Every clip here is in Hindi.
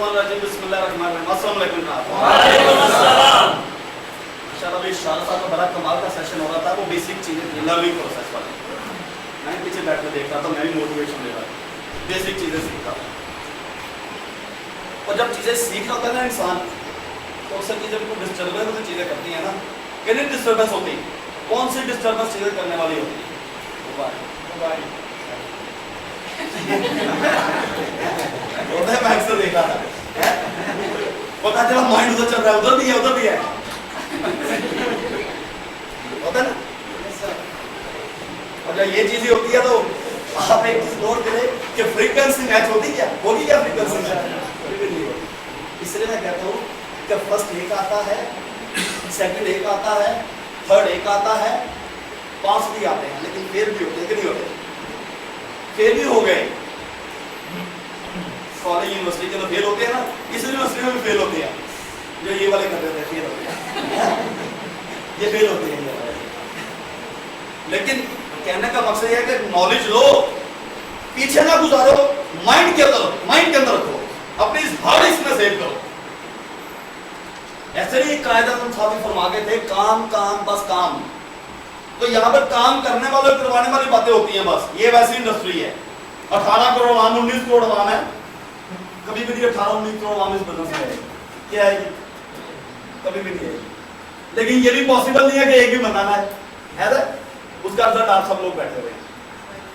शैतानिर्रजीम बिस्मिल्लाहिर्रहमानिर्रहीम। अस्सलाम वालेकुम जनाब। वालेकुम अस्सलाम। इंशाअल्लाह भी शाला साहब का बड़ा कमाल का सेशन हो रहा था, वो बेसिक चीजें थी लर्निंग प्रोसेस वाले। मैं पीछे बैठ कर देख रहा था, मैं भी मोटिवेशन ले रहा था, बेसिक चीजें सीख रहा था। और जब चीजें सीख रहा होता है ना इंसान, तो अक्सर चीजें बिल्कुल डिस्टर्बेंस वाली चीजें करती है ना। कितनी डिस्टर्बेंस होती है? कौन सी डिस्टर्बेंस चीजें करने वाली होती है? मोबाइल होता है। मैं अक्सर देख रहा था, पता चला माइंड उधर चल रहा है, उधर भी है, उधर भी है, होता है ना। और जब ये चीजें होती है तो आप एक चीज नोट करें कि फ्रीक्वेंसी मैच होती क्या होगी, क्या फ्रीक्वेंसी मैच? इसलिए मैं कहता हूँ कि फर्स्ट एक आता है, सेकंड एक आता है, थर्ड एक आता है, 5 भी आते हैं, लेकिन फेल भी होते हैं कि नहीं होते? फेल भी हो गए। कॉलेज यूनिवर्सिटी के तो फेल होते हैं ना, इस यूनिवर्सिटी में भी फेल होते हैं। जो ये वाले कर रहे थे फेल होते हैं, ये फेल होते हैं ये वाले। लेकिन कहने का मकसद यह है कि नॉलेज लो, पीछे ना गुजारो, माइंड के अंदर रखो, अपनी इस हार्ड डिस्क में सेव करो। ऐसे ही कायदा तुम साबित फरमा गए थे, काम काम बस काम। तो यहाँ पर काम करने वाले करवाने वाली बातें होती हैं बस। ये वैसी इंडस्ट्री है, 18 करोड़ आम, 19 करोड़ आम है। कभी भी नहीं 18-19 करोड़ आम इस बिजनेस में है, क्या है? कभी भी नहीं है। लेकिन ये भी पॉसिबल नहीं है कि एक भी बनाना है ना? उसका रिजल्ट आप सब लोग बैठे हुए हैं,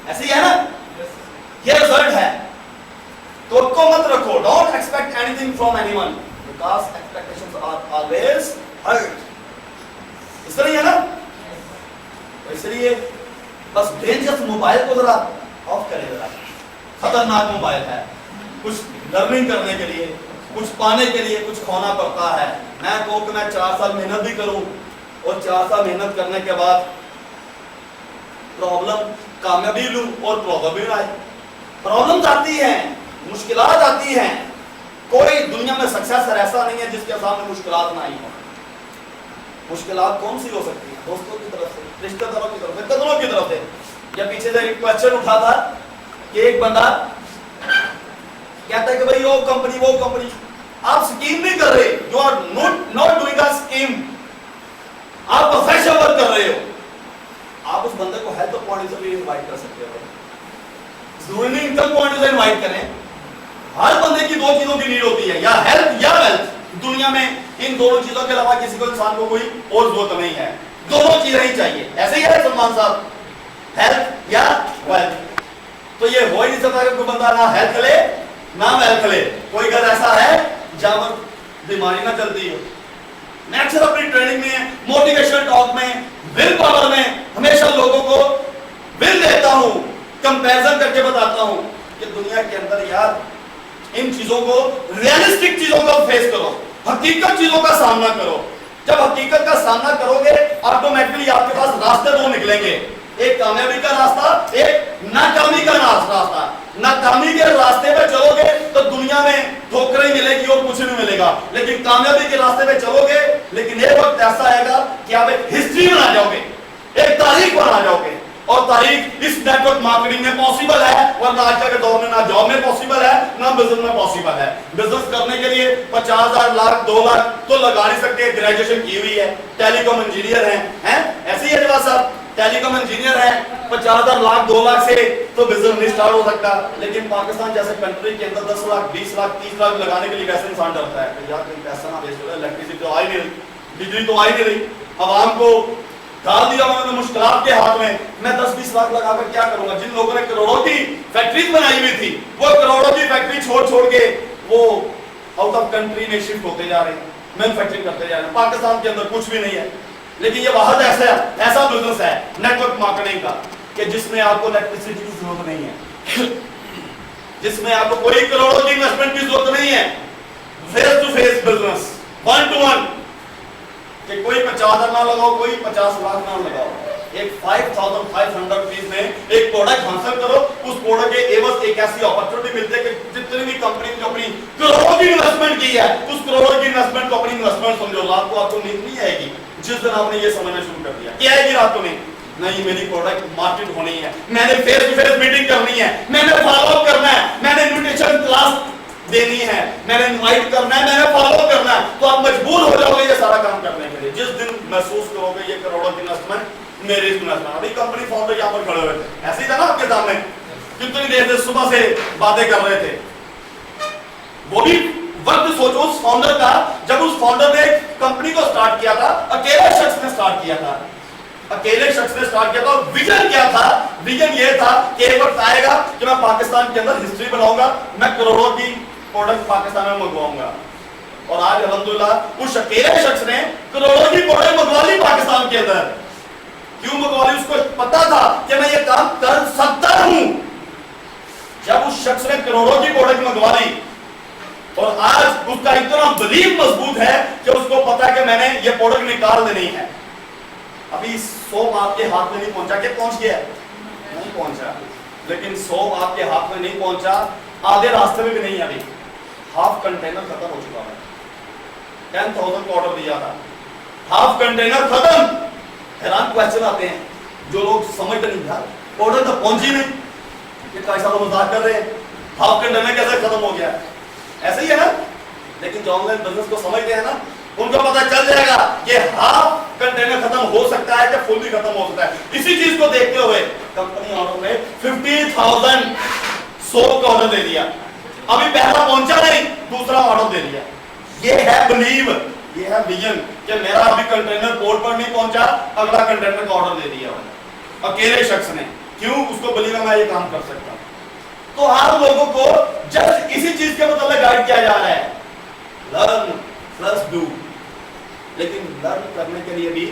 ऐसे ही है ना? ये रिजल्ट है। तो को मत रखो, don't expect anything from anyone because expectations are always hurt. इसलिए है ना, तो इसलिए बस डेंजरस मोबाइल को जरा ऑफ करें, जरा खतरनाक मोबाइल है। कुछ लर्निंग करने के लिए, कुछ पाने के लिए कुछ खोना पड़ता है। मैं कहूँ कि मैं 4 साल मेहनत भी करूं और 4 साल मेहनत करने के बाद प्रॉब्लम कामयाबी लूं और प्रॉब्लम भी आए। प्रॉब्लम आती है, मुश्किलात आती हैं। कोई दुनिया में सक्सेसर ऐसा नहीं है जिसके सामने मुश्किलात ना आई हो। मुश्किलात कौन सी हो सकती है? दोस्तों की तरफ से, रिश्तेदारों की तरफ से, कदरों की तरफ से। या पीछे से एक क्वेश्चन उठा था कि एक बंदा कहता है कि भाई वो कंपनी आप स्कीम नहीं कर रहे, you are not doing a scheme, आप प्रोफेशनल वर्क कर रहे हो। आप उस बंदे को हेल्थ पॉइंट से भी इनवाइट कर सकते हो, जरूरी नहीं इनकम पॉइंट से इनवाइट करें। हर बंदे की 2 चीजों की नीड होती है, या हेल्थ या वेल्थ। दुनिया में इन दोनों चीजों के अलावा किसी को, इंसान को कोई और जरूरत नहीं है, दोनों चीजें ही चाहिए। ऐसे ही है सलमान साहब, हेल्थ या वेल्थ। तो ये हो ही नहीं सकता कि कोई बंदा ना हेल्थ ले ना वेल्थ ले। कोई घर ऐसा है जहां पर बीमारी ना चलती हो। मैं अक्सर अपनी ट्रेनिंग में, मोटिवेशनल टॉक में, विल पावर में हमेशा लोगों को विल देता हूं, कंपैरिजन करके बताता हूं कि दुनिया के अंदर यार इन चीजों को, रियलिस्टिक चीजों को फेस करो, हकीकत चीजों का सामना करो। जब हकीकत का सामना करोगे ऑटोमेटिकली आपके पास रास्ते 2 निकलेंगे, एक कामयाबी का रास्ता, एक नाकामी का रास्ता। नाकामी के रास्ते पे चलोगे तो दुनिया में ठोकरें मिलेगी और कुछ नहीं मिलेगा, लेकिन कामयाबी के रास्ते पे चलोगे, लेकिन एक वक्त ऐसा आएगा कि आप एक हिस्ट्री बना जाओगे, एक तारीख बना जाओगे। और तारीख इस नेटवर्क मार्केटिंग में पॉसिबल है, वरना आज के दौर में ना जॉब में पॉसिबल है ना बिजनेस में पॉसिबल है। बिजनेस करने के लिए 50,000 लाख 2 लाख तो लगा नहीं सकते, ग्रेजुएशन की हुई है, टेलीकॉम इंजीनियर हैं, ऐसे ही है जवाब साहब, टेलीकॉम इंजीनियर है, 50,000 लाख 2 लाख से तो बिजनेस नहीं स्टार्ट हो सकता। लेकिन पाकिस्तान जैसे कंट्री के अंदर 10 लाख 20 लाख 30 लाख लगाने के लिए वैसे इंसान डरता है, यार कहीं पैसा ना वेस्ट हो जाए, इलेक्ट्रिसिटी तो आ ही नहीं रही, बिजली तो आ ही नहीं रही, आवाम को डाल दिया उन्होंने मुश्किलात के हाथ में। मैं 10-20 लाख लगाकर क्या करूंगा? जिन लोगों ने करोड़ों की फैक्ट्रीज बनाई हुई थी, वो करोड़ों की फैक्ट्री छोड़ के वो आउट ऑफ कंट्री में शिफ्ट होते जा रहे हैं, मैन्युफैक्चरिंग करते जा रहे हैं। पाकिस्तान के अंदर कुछ भी नहीं है, लेकिन ये वाहद ऐसा बिजनेस है नेटवर्क मार्केटिंग का कि जिसमें आपको इलेक्ट्रिसिटी की जरूरत नहीं है, जिसमें आपको कोई करोड़ों की इन्वेस्टमेंट की जरूरत नहीं है। Face to face business, 1 to 1, कि कोई 50,000 ना लगाओ, कोई 50 लाख ना लगाओ, एक 5,500 रुपीज में एक प्रोडक्ट हासिल करो। उस प्रोडक्ट के एवज एक ऐसी अपॉर्चुनिटी मिलती है कि जितनी भी कंपनी करोड़ों की इन्वेस्टमेंट की है, उस करोड़ों की इन्वेस्टमेंट को अपनी इन्वेस्टमेंट समझो। रात को आपको नींद नहीं आएगी जिस दिन आपने ये समझना शुरू कर दिया। क्या आएगी रात को नींद? नहीं, मेरी प्रोडक्ट मार्केट होनी है, मैंने फेस टू फेस मीटिंग करनी है, मैंने फॉलो अप करना है, मैंने न्यूट्रिशन क्लास देनी है, मैंने इनवाइट करना है, मैंने फॉलो करना है, तो आप मजबूर हो जाओगे ये सारा काम करने के लिए। जिस दिन महसूस करोगे ये करोड़ों की इन्वेस्टमेंट मेरी इन्वेस्टमेंट। अभी कंपनी फाउंडर यहाँ पर खड़े हुए थे, ऐसे ही था ना आपके सामने, कितनी देर से सुबह से बातें कर रहे थे। वो भी वक्त सोचो उस फाउंडर का, जब उस फाउंडर ने कंपनी को स्टार्ट किया था, अकेले शख्स ने स्टार्ट किया था, अकेले शख्स ने स्टार्ट किया था। विजन क्या था? विजन ये था कि एक वक्त आएगा कि मैं पाकिस्तान के अंदर हिस्ट्री बनाऊंगा, मैं करोड़ों की प्रोडक्ट पाकिस्तान में मंगवाऊंगा। और आज अल्हम्दुलिल्लाह उस अकेले शख्स ने करोड़ों की प्रोडक्ट मंगवा ली पाकिस्तान के अंदर। क्यों मंगवा ली? उसको पता था कि मैं ये काम कर सकता हूं। जब उस शख्स ने करोड़ों की प्रोडक्ट मंगवा ली और आज उसका इतना बिलीव मजबूत है कि उसको पता है कि मैंने ये प्रोडक्ट निकाल देनी है। अभी 100 आपके हाथ में नहीं पहुंचा, क्या पहुंच गया? नहीं पहुंचा, लेकिन 100 आपके हाथ में नहीं पहुंचा, आधे रास्ते में भी नहीं। अभी हाफ कंटेनर खत्म हो चुका है। 10,000 का ऑर्डर दिया था, हाफ कंटेनर खत्म। हैरान क्वेश्चन आते हैं, जो लोग समझते नहीं यार ऑर्डर तो पहुंची नहीं, ये कैसा लोग मजाक कर रहे हैं, हाफ कंटेनर कैसे खत्म हो गया? ऐसे ही है ना। लेकिन जो ऑनलाइन बिजनेस को समझते हैं ना, उनको पता चल जाएगा कि हाफ कंटेनर खत्म हो सकता है कि फुल भी खत्म हो सकता है। इसी चीज को देखते हुए कंपनी ऑर्डर में 50,000 100 का ऑर्डर दे दिया। अभी पहला पहुंचा नहीं, दूसरा ऑर्डर दे दिया। ये है बिलीव, ये है विजन कि मेरा अभी कंटेनर पोर्ट पर नहीं पहुंचा, अगला कंटेनर का ऑर्डर दे दिया अकेले शख्स ने। क्यों? उसको बिलीव है मैं ये काम कर सकता हूं। तो आप लोगों को जस्ट इसी चीज के मतलब गाइड किया जा रहा है, लर्न प्लस डू। लेकिन लर्न करने के लिए भी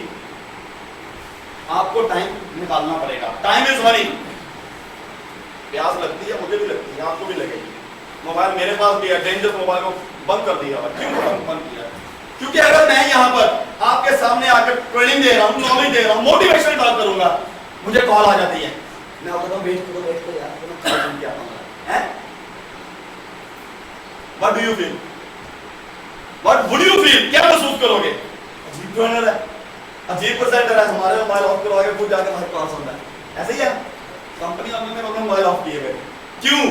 आपको टाइम निकालना पड़ेगा। Time is money. प्यास लगती है, मुझे भी लगती है, आपको भी लगेगी। मोबाइल मेरे पास भी है, डेंजर मोबाइल को बंद कर दिया। क्यों बंद किया? क्योंकि अगर मैं यहाँ पर आपके सामने आकर ट्रेनिंग दे रहा हूँ, नॉलेज दे रहा हूँ, मोटिवेशन बात करूंगा, मुझे कॉल आ जाती है, मैं आपको वेट करो यार, मैं क्या है? What do you feel? What would you feel? क्या महसूस करोगे? अजीब ट्रेनर है, अजीब प्रेजेंटर है, हमारे मोबाइल ऑफ करवाके खुद जाके हमारे पास होता है। ऐसे ही है कंपनी अपने मोबाइल ऑफ किए हुए। क्यों?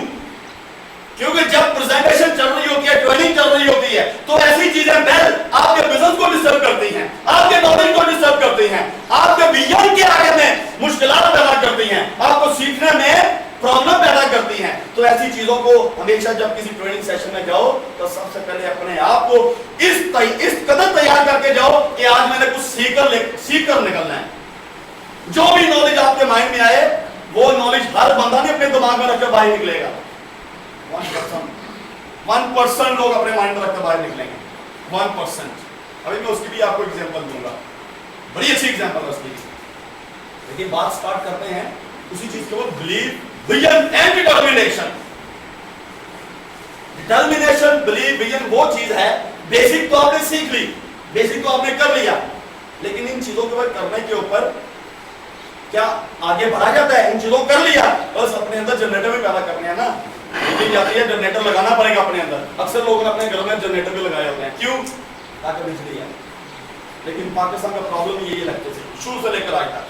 क्योंकि जब प्रेजेंटेशन चल रही होती है, ट्रेनिंग चल रही होती है, तो ऐसी चीजें बेल आपके बिजनेस को डिस्टर्ब करती हैं, आपके नॉलेज को डिस्टर्ब करती हैं, आपके विजन के आगे में मुश्किलात पैदा करती हैं, आपको सीखने में प्रॉब्लम पैदा करती हैं। तो ऐसी चीजों को हमेशा जब किसी ट्रेनिंग सेशन में जाओ तो सबसे पहले अपने आप को इस कदर तैयार करके जाओ कि आज मैंने कुछ सीख कर निकलना है। जो भी नॉलेज आपके माइंड में आए वो नॉलेज हर बंदा ने अपने दिमाग में रखकर बाहर निकलेगा। 1% लोग अपने माइंड में रखकर बाहर निकलेंगे। 1%। अभी मैं उसकी भी आपको एग्जांपल दूंगा, बड़ी अच्छी एग्जांपल है उसकी। लेकिन बात स्टार्ट करते हैं उसी चीज के ऊपर, believe, vision and determination. Determination, believe, vision वो चीज है, बेसिक तो आपने सीख ली, बेसिक तो आपने कर लिया, लेकिन इन चीजों के ऊपर करने के ऊपर क्या आगे बढ़ा जाता है? इन चीजों को कर लिया, बस अपने अंदर जनरेटर भी पैदा करने हैं ना। बिजली जाती है, जनरेटर लगाना पड़ेगा अपने अंदर। अक्सर लोगों ने अपने घर में जनरेटर भी लगाए होते हैं। क्यों? ताकि बिजली आए। लेकिन पाकिस्तान का प्रॉब्लम यही लगता है शुरू से लेकर आज तक।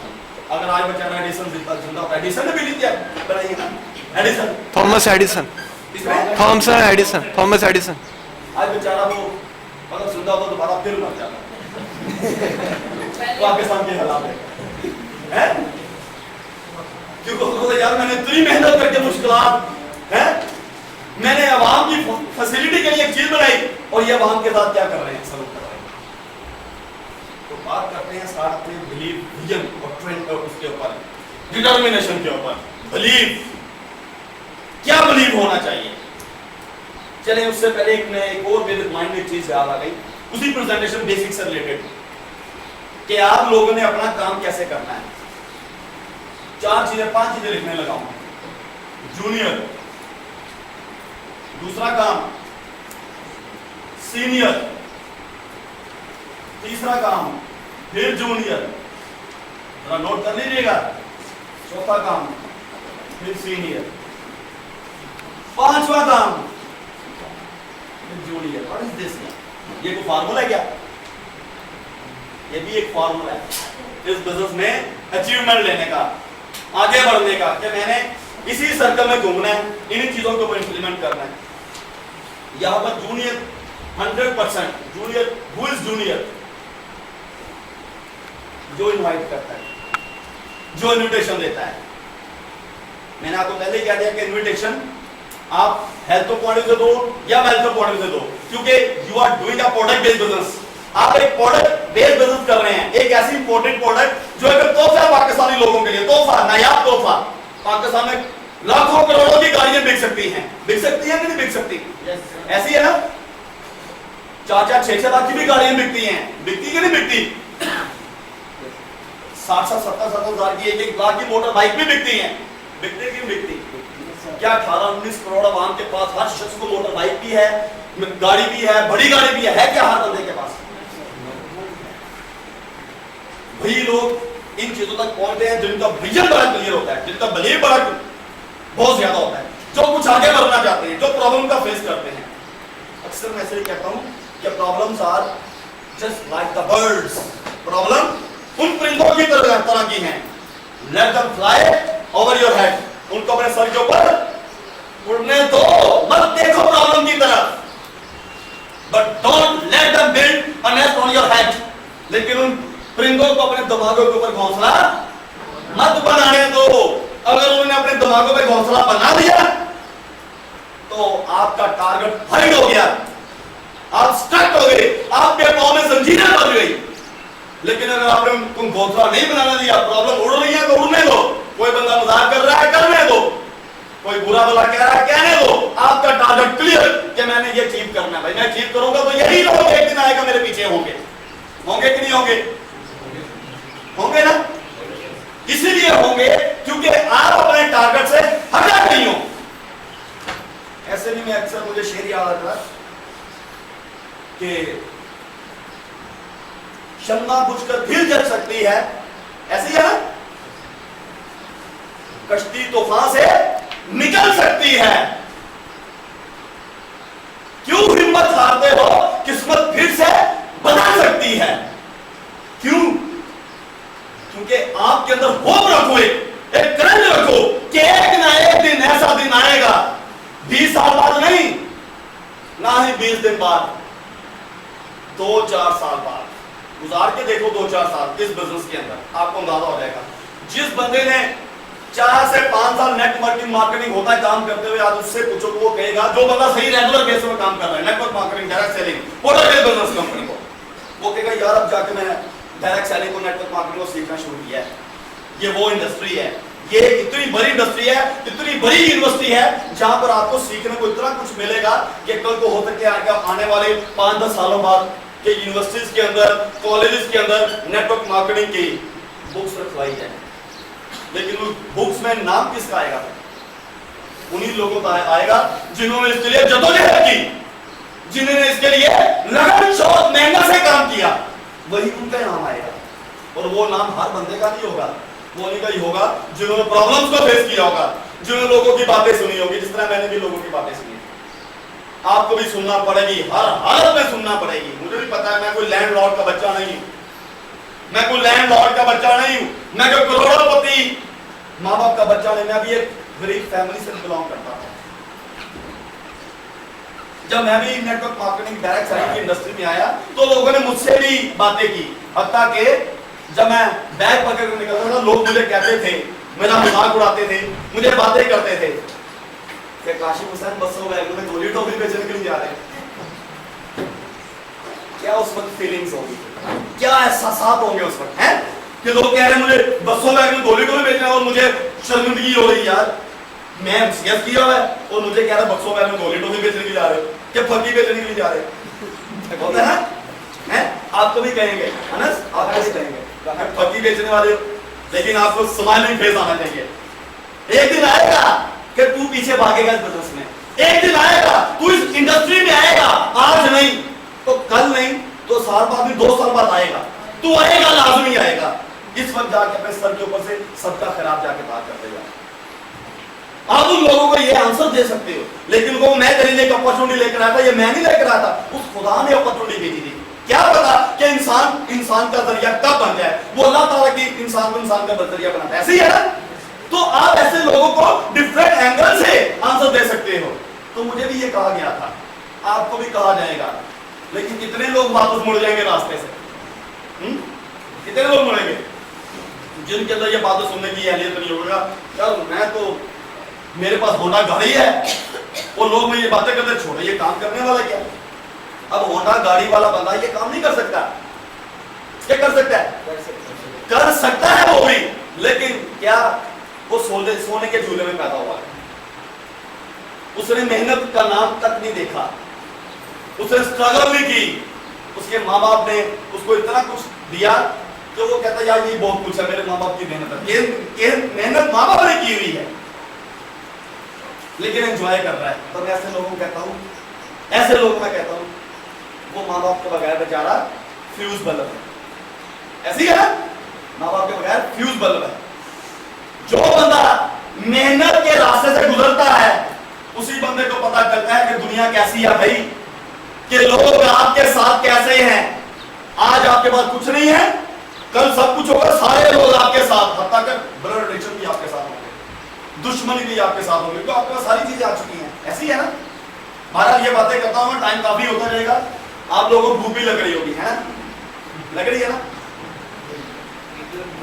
अगर आज बेचारा एडिसन जिंदा होता है, एडिसन ने भी लिया बनाई ना, Edison, Thomas Edison, Thomas Edison. आज बेचारा वो अगर जिंदा होता दोबारा फिर मर जाता। पाकिस्तान के हालात है, क्योंकि यार मैंने इतनी मेहनत करके मुश्किलात है, मैंने अवाम की फैसिलिटी के लिए एक चीज बनाई और ये अवाम के साथ क्या कर रहे हैं, सलूक कर रहे हैं। तो बात करते हैं साथ अपने बिलीव, विजन और ट्रेंड और उसके ऊपर, डिटर्मिनेशन के ऊपर। बिलीव, क्या बिलीव होना चाहिए? चलिए उससे पहले एक और मेरे माइंड में एक चीज याद आ गई, उसी प्रेजेंटेशन बेसिक से रिलेटेड, कि आप लोगों ने अपना काम कैसे करना है। 5 चीजें लिखने लगा हूं। जूनियर, दूसरा काम सीनियर, तीसरा काम फिर जूनियर, जरा नोट कर लीजिएगा, चौथा काम फिर सीनियर, पांचवा काम फिर जूनियर। What is this? ये कोई फार्मूला है क्या? ये भी एक फार्मूला है इस बिजनेस में अचीवमेंट लेने का, आगे बढ़ने का, कि मैंने इसी सर्कल में घूमना है, इन्हीं चीजों को इम्प्लीमेंट करना है। यहां पर junior 100% junior, who is junior? जो इनवाइट करता है, जो इनविटेशन देता है। मैंने आपको पहले ही कह दिया कि इनविटेशन आप हेल्थ पॉइंट से दो या वेल्थ पॉइंट से दो, क्योंकि you are doing a product based business. आप एक प्रोडक्ट बेस्ड बिजनेस कर रहे हैं, एक ऐसी इंपॉर्टेंट प्रोडक्ट जो एक तोहफा है पाकिस्तानी लोगों के लिए, तोहफा, नायाब तोहफा। पाकिस्तान में लाखों करोड़ों की गाड़ियां बिक सकती हैं, बिक सकती हैं कि नहीं बिक सकती? ऐसी है ना, 4-4, 6-6 लाख की भी गाड़ियां बिकती हैं, बिकती कि नहीं बिकती? 60-60, 70-70 हजार की, 1-1 लाख की मोटर बाइक भी बिकती हैं, बिकती कि नहीं बिकती? क्या 18-19 करोड़ आवाम के पास हर शख्स को मोटर बाइक भी है, गाड़ी भी है, बड़ी गाड़ी भी है क्या हर बंदे के पास? वही लोग इन चीजों तक पहुंचते हैं जिनका विजन बड़ा क्लियर होता है, जिनका बिलीव बड़ा बहुत ज्यादा होता है, जो कुछ आगे बढ़ना चाहते हैं, जो प्रॉब्लम का फेस करते हैं। अक्सर मैं ऐसे ही कहता हूं कि problems are just like the birds. Problem उन परिंदों की तरह की हैं। Let them fly over your head, उनको अपने सर के ऊपर उड़ने दो, मत देखो प्रॉब्लम की तरफ। But don't let them build a nest on your head, लेकिन उन परिंदों को अपने दिमागों के ऊपर घोंसला मत बनाने दो। अगर उन्होंने अपने दिमागों पे घोंसला बना दिया तो आपका टारगेट हाइड हो गया, आप स्टक हो गए, आपके पांव में जंजीरें बन गई। लेकिन अगर आपने उनको घोंसला नहीं बनाना दिया, प्रॉब्लम उड़ रही है तो उड़ने दो, कोई बंदा मजाक कर रहा है करने दो, कोई बुरा भला कह रहा है कहने दो। आपका टारगेट क्लियर कि मैंने ये अचीव करना है, भाई मैं अचीव करूंगा तो यही लोग एक दिन आएगा मेरे पीछे होंगे, होंगे कि नहीं होंगे? होंगे ना, इसीलिए होंगे क्योंकि आप अपने टारगेट से हटा नहीं हो। ऐसे भी मैं अक्सर, मुझे शेर याद आता है कि शम्मा बुझकर फिर जल सकती है, ऐसी है ना, कश्ती तूफान से निकल सकती है। क्यों हिम्मत हारते हो? किस्मत फिर से बदल सकती है। क्यों? क्योंकि आपके अंदर होप रखो, एक करंट रखो कि एक ना एक दिन ऐसा दिन आएगा, 20 साल बाद नहीं, ना ही 20 दिन बाद, 2-4 साल बाद गुजार के देखो। 2-4 साल इस बिजनेस के अंदर आपको अंदाजा हो जाएगा। जिस बंदे ने 4 से 5 साल नेटवर्किंग मार्केटिंग होता है काम करते हुए, आज उससे पूछो तो वो कहेगा, जो बंदा सही रेगुलर बेसिस पे काम कर रहा है, network marketing, direct selling, product business company को, वो कहेगा यार अब जाके मैं डायरेक्ट सेलिंग को, नेटवर्क मार्केटिंग को सीखना शुरू किया है। ये वो इंडस्ट्री है, ये इतनी बड़ी इंडस्ट्री है, इतनी बड़ी यूनिवर्सिटी है जहां पर आपको सीखने को इतना कुछ मिलेगा कि कल को हो सकता है आने वाले 5-10 सालों बाद के यूनिवर्सिटीज के अंदर, कॉलेजेस के अंदर नेटवर्क मार्केटिंग की बुक्स रखवाई जाए। लेकिन उस बुक्स में नाम किसका आएगा? उन्हीं लोगों का आएगा जिन्होंने इसके लिए जद्दोजहद की, जिन्होंने इसके लिए लगन शौक मेहनत से काम किया, वही उनका नाम आएगा। और वो नाम हर बंदे का नहीं होगा, वो उन्हीं का ही होगा जिन्होंने प्रॉब्लम्स को फेस किया होगा, जिन्होंने लोगों की बातें सुनी होगी, जिस तरह मैंने भी लोगों की बातें सुनी। आपको भी सुनना पड़ेगी, हर हालत में सुनना पड़ेगी। मुझे भी पता है मैं कोई लैंडलॉर्ड का बच्चा नहीं हूं, मैं कोई लैंडलॉर्ड का बच्चा नहीं हूं, मैं कोई करोड़पति माँ बाप का बच्चा नहीं, मैं भी एक गरीब फैमिली से बिलोंग करता था। जब मैं भी नेटवर्क मार्केटिंग डायरेक्ट सेलिंग की इंडस्ट्री में आया तो लोगों ने मुझसे भी बातें की, हत्ता के जब मैं बैग पकड़ कर निकलता था लोग मुझे कहते थे, मेरा मजाक उड़ाते थे, मुझे बातें करते थे कि काशिफ हुसैन बसों बैग में गोली टोपी बेचने के लिए जा रहे हैं। क्या उस वक्त फीलिंग्स होगी, क्या एहसास होंगे उस वक्त, हैं कि लोग कह रहे हैं मुझे बसों बैग में गोली टोपी बेचना है और मुझे शर्मिंदगी हो रही यार, मैं सीएस किया हुआ है और मुझे कह रहा बक्सों बैग में गोली टोपी बेचने के लिए जा रहे हो, क्या फर्जी बेचने के लिए जा रहे हो? बोलते हैं हैं आपको भी कहेंगे अनस, आपको भी कहेंगे फर्जी बेचने वाले हो, लेकिन आपको स्माइलिंग फेस आना चाहिए। एक दिन आएगा कि तू पीछे भागेगा इस बिजनेस में, एक दिन आएगा तू इस इंडस्ट्री में आएगा, आज नहीं तो कल नहीं तो साल बाद भी 2 साल बाद आएगा, तू आएगा, लाजमी आएगा। इस वक्त जाके अपने सर के ऊपर से सबका खराब जाके बात करते जाओ। आप उन लोगों को ये आंसर दे सकते हो, लेकिन वो मैं तेरे लिए एक अपॉर्चुनिटी लेकर आया था, ये मैं नहीं लेकर आया था, उस खुदा ने अपॉर्चुनिटी भेजी थी। क्या पता कि इंसान का जरिया कब बन जाए, वो अल्लाह ताला की इंसान को इंसान का जरिया बनाता है, ऐसे ही है ना। तो आप ऐसे लोगों को डिफरेंट एंगल से आंसर दे सकते हो। तो मुझे भी ये कहा गया था, आपको भी कहा जाएगा, लेकिन कितने लोग वापस मुड़ जाएंगे रास्ते से? कितने लोग मुड़ेंगे जिनके अंदर ये बातें सुनने की अहलियत नहीं होगा? यार मैं तो, मेरे पास होंडा गाड़ी है, वो लोग में ये बातें करते छोड़े, ये काम करने वाला क्या? अब होंडा गाड़ी वाला बंदा ये काम नहीं कर सकता, क्या कर सकता है? कर सकता है वो भी, लेकिन क्या वो सोने के झूले में पैदा हुआ है? उसने मेहनत का नाम तक नहीं देखा, उसने स्ट्रगल नहीं की, उसके माँ बाप ने उसको इतना कुछ दिया कि वो कहता है यार ये बहुत कुछ है, मेरे माँ बाप की मेहनत है, ये मेहनत माँ बाप ने की हुई है, लेकिन एंजॉय कर रहा है। तो मैं ऐसे लोगों को कहता हूँ, ऐसे लोग मैं कहता हूँ वो माँ बाप के बगैर बेचारा फ्यूज बल्ब है। ऐसी है, माँ बाप के बगैर फ्यूज बल्ब है। जो बंदा मेहनत के रास्ते से गुजरता है, उसी बंदे को पता चलता है कि दुनिया कैसी है भाई, कि लोग आपके साथ कैसे हैं। आज आपके पास कुछ नहीं है, कल सब कुछ होगा, सारे लोग आपके साथ, हत्ता कर ब्लड रिलेशन भी आपके साथ होंगे, दुश्मनी भी आपके साथ होगी, तो आपके पास सारी चीजें आ चुकी हैं। ऐसी है ना? महाराज ये बातें करता हूं, टाइम काफी होता जाएगा, आप लोगों को भूख भी लग रही होगी, है ना? लग रही है ना?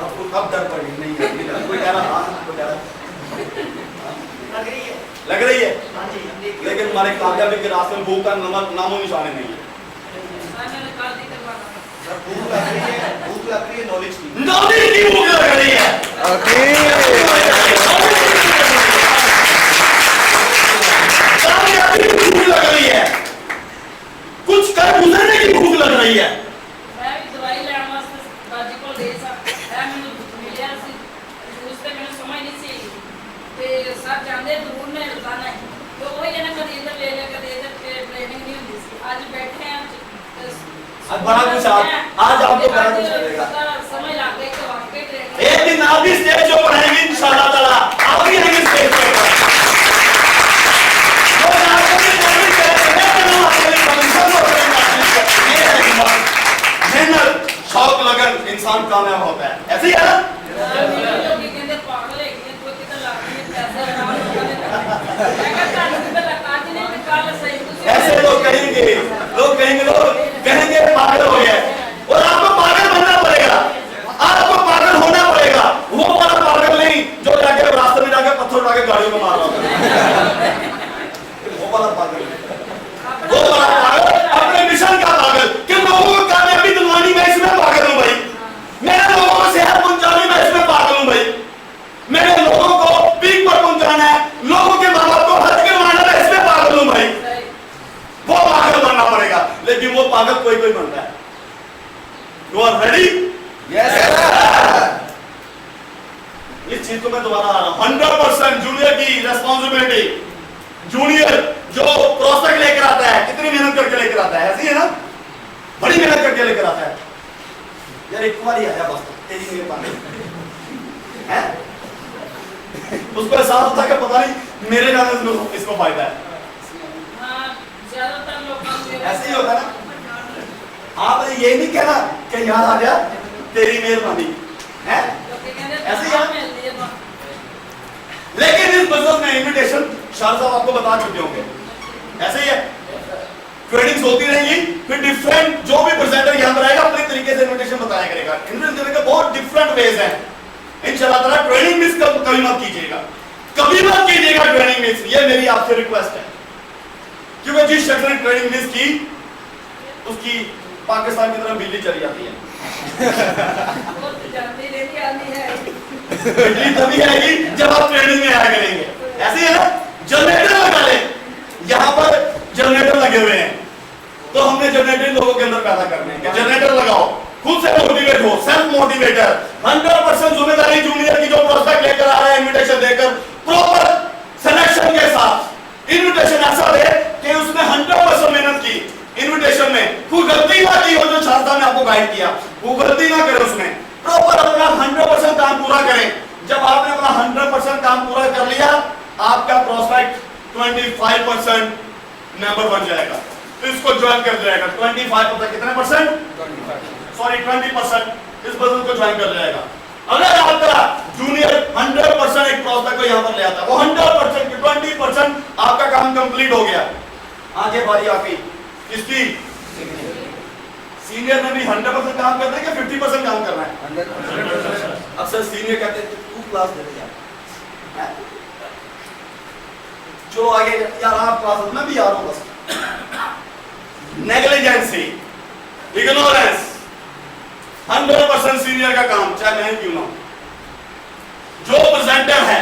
अब डर पड़ गई नहीं है, कोई कह रहा कोई कह रहा लग रही है, लेकिन हमारे कामयाबी के रास्ते में भूख का नामो निशान नहीं है। भूख लग रही है, नॉलेज की भूख लग रही है। कामयाबी की भूख लग रही है, कुछ कर गुजरने की भूख लग रही है। सब जानते दूर ने जाना है, तो वही है ना, कभी इधर ले ले, कभी इधर ट्रेनिंग नहीं होती। आज बैठे हैं, आज बड़ा कुछ आज आपको बड़ा कुछ मिलेगा, समय लग गई तो वाकई ट्रेनिंग। एक दिन आप भी स्टेज पे पढ़ेंगे इंशाल्लाह ताला, आप भी आएंगे स्टेज पे। और आपको भी ट्रेनिंग करेंगे, तो आपके लिए कमीशन होगा। मेहनत, शौक, लगन, इंसान कामयाब होता है। ऐसे ही है ना? ऐसे लोग कहेंगे, लोग कहेंगे पागल हो गया, और आपको पागल बनना पड़ेगा, आपको पागल होना पड़ेगा। वो वाला पागल नहीं जो जाके रास्ते में जाके पत्थर उठा के गाड़ियों में मार रहा होगा, वो वाला पागल, वो वाला पागल अपने मिशन का पागल, कि लोगों को कामयाबी दिलवानी, मैं इसमें पागल हूं भाई, मेरे लोगों को सेहत पहुंचानी, मैं इसमें पागल हूं भाई, मेरे लोगों को पीक पर पहुंचाना है, लोगों के माँ बाप को हज करवाना, मैं इसमें पागल हूं भाई। वो पागल बनना पड़ेगा, लेकिन वो पागल कोई कोई बनता है। You are ready? Yes sir. इस चीज को मैं दोबारा आ रहा हूं, 100% जूनियर की रेस्पॉन्सिबिलिटी। जूनियर जो प्रोस्पेक्ट लेकर आता है, कितनी मेहनत करके लेकर आता है, ऐसी है ना? बड़ी मेहनत करके लेकर आता है। यार एक बार ही आया बस, तेरी मेरे पास है, उसको एहसास होता है कि पता नहीं मेरे जाने से इसको फायदा है। ज्यादातर लोग ऐसे ही होता है ना? आपने ये नहीं कहना कि याद आ गया तेरी मेहरबानी है, ऐसे ही है। लेकिन इस बिजनेस में इन्विटेशन शाह साहब आपको बता चुके होंगे, ऐसे ही है। ट्रेनिंग्स होती रहेंगी, फिर डिफरेंट जो भी प्रेजेंटर यहाँ पर आएगा अपने तरीके से इन्विटेशन बताया करेगा। इन्विटेशन देने के बहुत डिफरेंट वेज हैं। इंशाल्लाह ताला ट्रेनिंग मिस कभी मत कीजिएगा, कभी मत कीजिएगा ट्रेनिंग मिस, ये मेरी आपसे रिक्वेस्ट है। क्योंकि जिस शख्स ने ट्रेनिंग मिस की, उसकी पाकिस्तान की तरफ बिजली चली जाती है। बिजली तभी आएगी जब आप ट्रेनिंग में आया करेंगे, ऐसे ही है ना? जनरेटर लगा ले, यहाँ पर जनरेटर लगे हुए हैं, तो हमने जनरेटर लोगों के अंदर पैदा करने हैं। जनरेटर लगाओ, खुद से मोटिवेट हो, सेल्फ मोटिवेटर। 100% जिम्मेदारी जूनियर की, जो प्रोस्पेक्ट लेकर आ रहा है इन्विटेशन देकर, प्रॉपर सिलेक्शन के साथ इन्विटेशन ऐसा दे कि उसने 100% मेहनत की। इन्विटेशन में कोई गलती ना की हो, जो छात्रा ने आपको गाइड किया वो गलती ना करे, उसमें प्रॉपर अपना 100% काम पूरा करें। जब आपने अपना 100% काम पूरा कर लिया, आपका प्रोस्पेक्ट 25% मेंबर बन जाएगा, इसको ज्वाइन कर जाएगा। 25% कितने परसेंट? 20% इस बदल को ज्वाइन कर जाएगा। अगर आपका जूनियर 100% एक प्रोस्पेक्ट को यहाँ पर ले आता है, वो 100% 20% आपका काम कंप्लीट हो गया। आगे बारी आ गई किसकी? सीनियर ने भी 100% काम करना है या 50% काम करना है? 100%। अक्सर सीनियर कहते हैं तू क्लास दे दे यार, जो आगे यार आप क्लास, मैं भी आ रहा हूं बस। नेग्लिजेंसी, इग्नोरेंस, 100% सीनियर का काम, चाहे मैं क्यों ना। जो प्रेजेंटर है,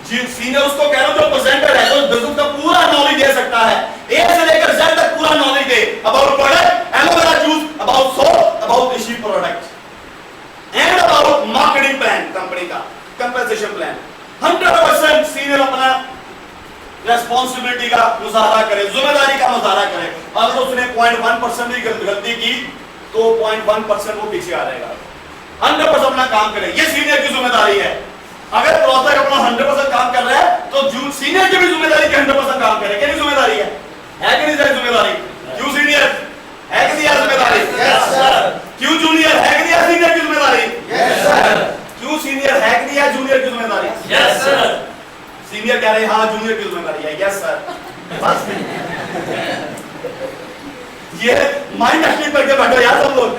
सीनियर उसको कह रहा हूं, जो प्रेजेंटर है जो बिजनेस का पूरा नॉलेज दे सकता है, ए से लेकर जेड तक पूरा नॉलेज दे about product, aloe vera juice, about soap, about इशी product and about marketing plan, company का कंपनसेशन प्लान। 100% सीनियर अपना रेस्पॉन्सिबिलिटी का मुजाहरा करे, जिम्मेदारी का मुजाहरा करे। अगर उसने 0.1% भी गलती की तो 0.1% वो पीछे आ जाएगा। 100% अपना काम करे, ये सीनियर की जिम्मेदारी है। अगर प्रोसेस अपना 100% काम कर रहा है तो सीनियर की भी जिम्मेदारी कि 100% काम करे। क्या जिम्मेदारी है कि नहीं सर? जिम्मेदारी क्यों सीनियर है कि नहीं जिम्मेदारी? Yes sir. क्यों जूनियर है कि नहीं सीनियर की जिम्मेदारी? Yes sir. क्यों सीनियर है कि नहीं जूनियर की जिम्मेदारी? Yes sir. सीनियर कह रहे हैं हाँ जूनियर की जिम्मेदारी है, यस सर। बस ये माइंड एक्टिव करके बैठो यार सब लोग,